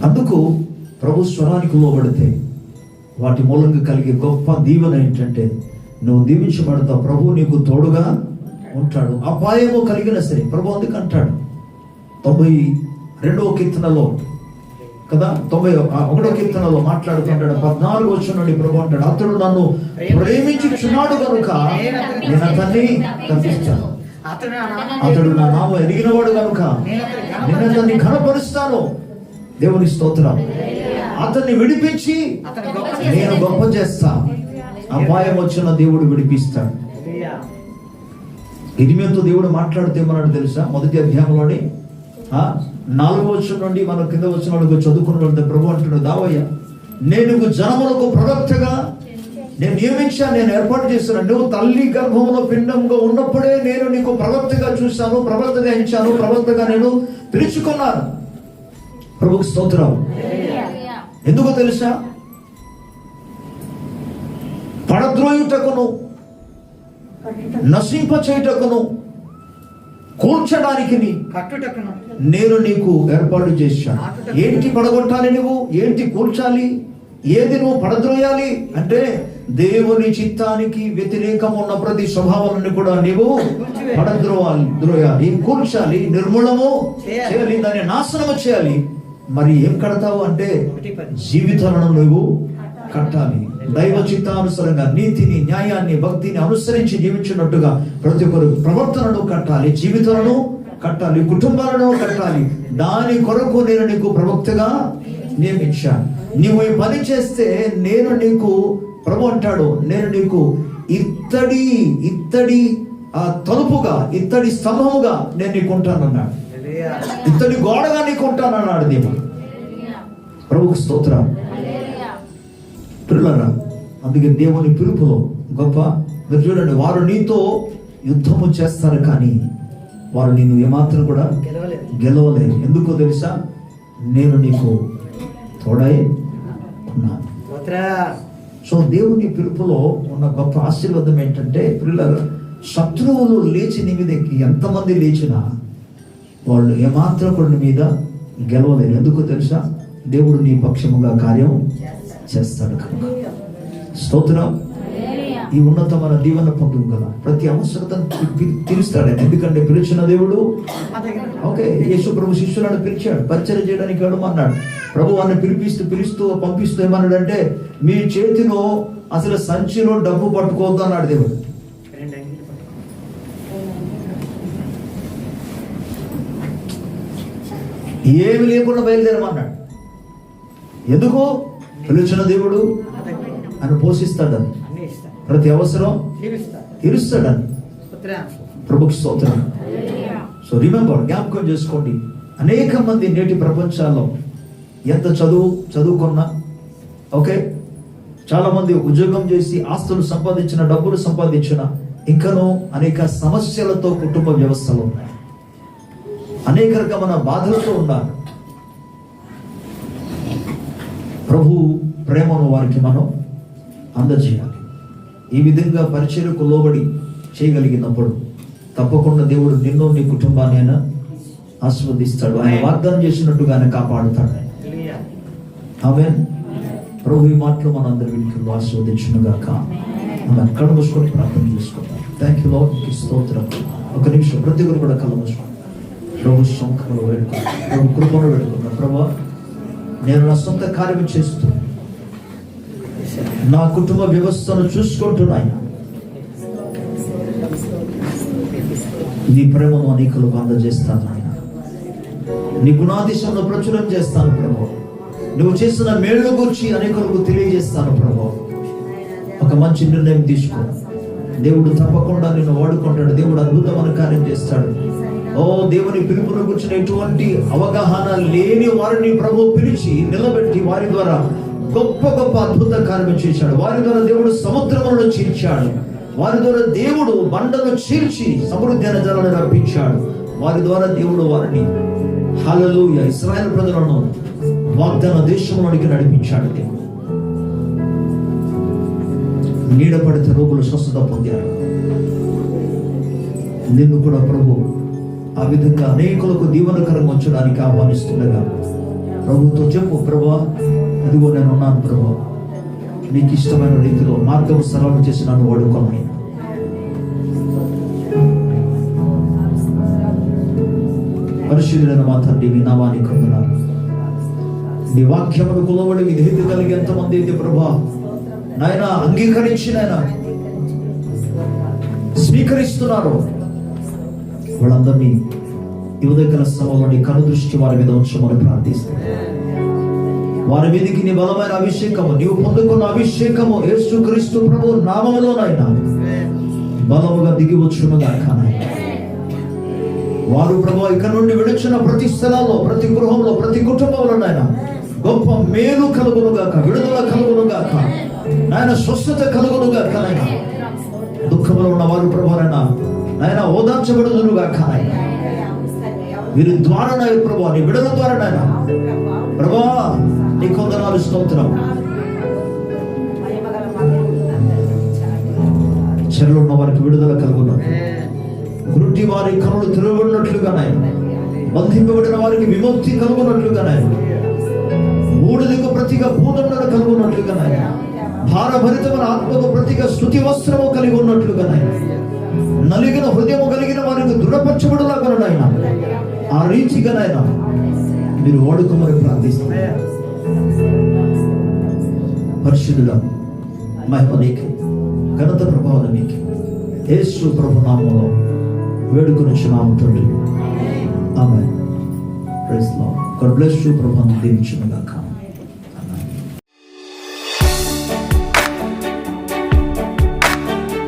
అందుకు ప్రభు స్వరానికి లోబడితే వాటి మూలంగా కలిగే గొప్ప దీవెన ఏంటంటే నువ్వు దీవించబడతావు. ప్రభు నీకు తోడుగా ఉంటాడు. అపాయము కలిగిన సరే ప్రభు అందుకు అంటాడు 92వ కీర్తనలో కదా, 91వ కీర్తనలో మాట్లాడుతుంటాడు. 14వ వచనం నుండి ప్రభు అంటాడు, అతడు నన్ను ప్రేమించుచున్నాడు కనుక నేను అతన్ని తప్పిస్తాను. అతడు నా నామం ఎరిగినవాడు కనుక నేను అతన్ని ఘనపరుస్తాను. దేవుని స్తోత్రం. అతన్ని విడిపించి నేను గొప్ప చేస్తా. అపాయం వచ్చిన దేవుడు విడిపిస్తాడు. ఇర్మీయాతో దేవుడు మాట్లాడితే ఏమన్నాడు తెలుసా? మొదటి అధ్యాయంలోని 4వ వచనం నుండి మనం కింద వచ్చిన వాళ్ళకు చదువుకున్న ప్రభు అంటున్నాడు, దావయ్య నేను జనములకు ప్రవక్తగా నేను నియమించాను, నేను ఏర్పాటు చేశాను. నువ్వు తల్లి గర్భంలో పిండంగా ఉన్నప్పుడే నేను నీకు ప్రవక్తగా చూశాను, ప్రవక్తగా ఇచ్చాను, ప్రవక్తగా నేను పిలుచుకున్నాను. ప్రభుకి స్తోత్రం. ఎందుకో తెలుసా? పడద్రోయుటకును, నశింప చేయుటకును, కూల్చడానికి నేను నీకు ఏర్పాటు చేశాను. ఏంటి పడగొట్టాలి నువ్వు? ఏంటి కూల్చాలి? ఏది నువ్వు పడద్రోయాలి అంటే దేవుని చిత్తానికి వ్యతిరేకం ఉన్న ప్రతి స్వభావాలను కూడా నీవు పడద్రోయాలి, కూల్చాలి, నిర్మూలము చేయాలి, దాన్ని నాశనము చేయాలి. మరి ఏం కడతావు అంటే జీవితాలను నువ్వు కట్టాలి. దైవ చిత్తానుసారంగా నీతిని, న్యాయాన్ని, భక్తిని అనుసరించి జీవించినట్టుగా ప్రతి ఒక్కరు ప్రవర్తనను కట్టాలి, జీవితాలను కట్టాలి, కుటుంబాలను కట్టాలి. దాని కొరకు నేను నీకు ప్రవక్తగా నియమించాను. నీవు ఈ పని చేస్తే నేను నీకు, ప్రభు అంటాడు, నేను నీకు ఇత్తడి తలుపుగా, ఇత్తడి స్తంభముగా నేను నీకు ఉంటానన్నాడు. ఇత్తడి గోడగా నీకు ఉంటానన్నాడు దేవుడు. ప్రభుకు స్తోత్రం. పిల్లరా, అందుకే దేవుని పిలుపులో గొప్ప మీరు చూడండి, వారు నీతో యుద్ధము చేస్తారు కానీ వారు నిన్ను ఏమాత్రం కూడా గెలవలేరు. ఎందుకో తెలుసా? నేను నీకు తోడై ఉన్నాను. సో దేవుని పిలుపులో ఉన్న గొప్ప ఆశీర్వాదం ఏంటంటే పిల్లలు, శత్రువులు లేచి నీ మీద ఎంతమంది లేచినా వాళ్ళు ఏమాత్రం కూడా నీ మీద గెలవలేరు. ఎందుకో తెలుసా? దేవుడు నీ పక్షముగా కార్యం చేస్తాడు కనుక. స్తోత్రం. ఈ ఉన్నతమైన దీవెన పొందుకు గల ప్రతి అవసరతను తీరుస్తాడు. ఎందుకంటే పిలిచిన దేవుడు. ఓకే, యేసు ప్రభు శిష్యులను పిలిచాడు, పరిచయం చేయడానికి వెళ్ళమన్నాడు. ప్రభు వారిని పిలుస్తూ పంపిస్తూ ఏమన్నాడు అంటే, మీ చేతిలో అసలు సంచిలో డబ్బు పట్టుకోవద్దు అన్నాడు దేవుడు. ఏమి లేకుండా బయలుదేరమన్నాడు. ఎందుకు? పిలిచిన దేవుడు అని పోషిస్తాడని, ప్రతి అవసరం తీరుస్తాడని. ప్రభుకి స్తోత్రం. సో రిమెంబర్, జ్ఞాపకం చేసుకోండి, అనేక మంది నేటి ప్రపంచాల్లో ఎంత చదువుకున్నా, ఓకే, చాలా మంది ఉద్యోగం చేసి ఆస్తులు సంపాదించిన, డబ్బులు సంపాదించిన, ఇంకనూ అనేక సమస్యలతో కుటుంబ వ్యవస్థలో ఉన్నాయి, అనేక రకమైన బాధలతో ఉన్నారు. ప్రభు ప్రేమను వారికి మనం అందజేయాలి. ఈ విధంగా పరిచర్యకు లోబడి చేయగలిగినప్పుడు తప్పకుండా దేవుడు నిన్ను నీ కుటుంబాన్ని ఆయన ఆస్వాదిస్తాడు. ఆయన వాగ్దానం చేసినట్టుగా ఆయన కాపాడుతాడు. ఆమేన్. ప్రభు ఈ మాటలు మనందరి వినికిలో ఆస్వాదించునుగాక. మనం కళ్ళు మూసుకొని ప్రార్థన చేసుకుందాం. థ్యాంక్ యూ లార్డ్, నీకు స్తోత్రం. ఒక నిమిషం ప్రతి ఒక్కరు కూడా కళ్ళు మూసుకోండి. ప్రభు సముఖంలో వేడుకున్నాం, ప్రభు కృపలో వేడుకున్నాం. ప్రభు, నేను నా సొంత కార్యం చేస్తూ నా కుటుంబ వ్యవస్థను చూసుకుంటున్నాను. నీ ప్రేమను అనేకులకు అందజేస్తాను ఆయన. నీ గుణాధిశంలో ప్రచురం చేస్తాను ప్రభు. నువ్వు చేసిన మేళ్ళు గురించి అనేకులకు తెలియజేస్తాను ప్రభు. ఒక మంచి నిర్ణయం తీసుకో. దేవుడు తప్పకుండా నిన్ను వాడుకుంటాడు. దేవుడు అద్భుతమైన కార్యం చేస్తాడు. ఓ దేవుని పిలుపును గురించిన ఎటువంటి అవగాహన లేని వారిని ప్రభు పిలిచి నిలబెట్టి వారి ద్వారా గొప్ప గొప్ప అద్భుత కార్యం చేశాడు. వారి ద్వారా దేవుడు సముద్రములను చీల్చాడు. వారి ద్వారా దేవుడు బండను చీల్చి సమృద్ధి అయిన జలాలను రప్పించాడు. వారి ద్వారా దేవుడు వారిని హల్లెలూయా ఇశ్రాయేలు ప్రజలను వాగ్దాన దేశంలోనికి నడిపించాడు. దేవుడు నీడ పడితే రోగులు స్వస్థత పొందారు. నిన్ను కూడా ప్రభు ఆ విధంగా అనేకులకు దీవెనకరంగా ఉంచడానికి ఆహ్వానిస్తుండగా ప్రభుతో చెప్పు, ప్రభా అదిగో నేను ఉన్నాను ప్రభు, నీకు ఇష్టమైన రీతిలో మార్గం సరళం చేసి నన్ను వాడుకోమని. పరిశుద్ధులైన మా తండ్రి, నీ నామానికి వందనాలు. నీ వాక్యమును లోబడి విధేయత కలిగి ఎంతమంది అయితే ప్రభా నాయన అంగీకరించి నాయన స్వీకరిస్తున్నారు, వాళ్ళందరినీ ఈ ఉదయకాల సమయంలో నీ కనుదృష్టి వారి మీద ఉంచమని ప్రార్థిస్తున్నాను. వారి మీదకి నీ బలమైన అభిషేకము, నీవు పొందుకున్న అభిషేకము యేసుక్రీస్తు ప్రభు నామములోనైనా బలముగా దిగి వచ్చునుగాక. వారు ప్రభు ఇక్కడ నుండి విడిచిన ప్రతి స్థలాల్లో, ప్రతి గృహంలో, ప్రతి కుటుంబంలోనైనా గొప్ప మేలు కలుగునుగాక, విడుదల కలుగునుగాక, నాయన స్వస్థత కలుగునుగాక. నాయన దుఃఖంలో ఉన్న వారు ప్రభునైనా నాయన ఓదార్చబడుదురుగాక. నాయన వీరి ద్వారా నాయ ప్రభు నీ విడుదల ద్వారా నాయన ప్రభా నీ కొందనాలు స్తోత్రం. చెరలో ఉన్న వారికి విడుదల కలుగున్నట్టు, గురుటి వారి కనులు తిరగబడినట్లుగా నాయన, బంధింపబడిన వారికి విముక్తి కలుగున్నట్లుగా నాయన, మూడుదికు ప్రతిగా పూర్ణత కలుగున్నట్లుగా నాయన, భారభరితమైన ఆత్మకు ప్రతిగా స్తుతి వస్త్రము కలిగి ఉన్నట్లుగా నాయన, నలిగిన హృదయము కలిగిన వారికి దృఢపరచబడులాగా నాయన, ఆ రీతిగా నాయన మీరు వాడుకోమని ప్రార్థిస్తున్నారు. పరిశుద్ధుల మహిమ నీకే, ఘనత ప్రభావం నీకే. యేసు ప్రభు నామములో వేడుకొనుచున్నాము తండ్రి. ఆమేన్. Praise Lord. God bless you. ప్రభువును దీవించును గాక.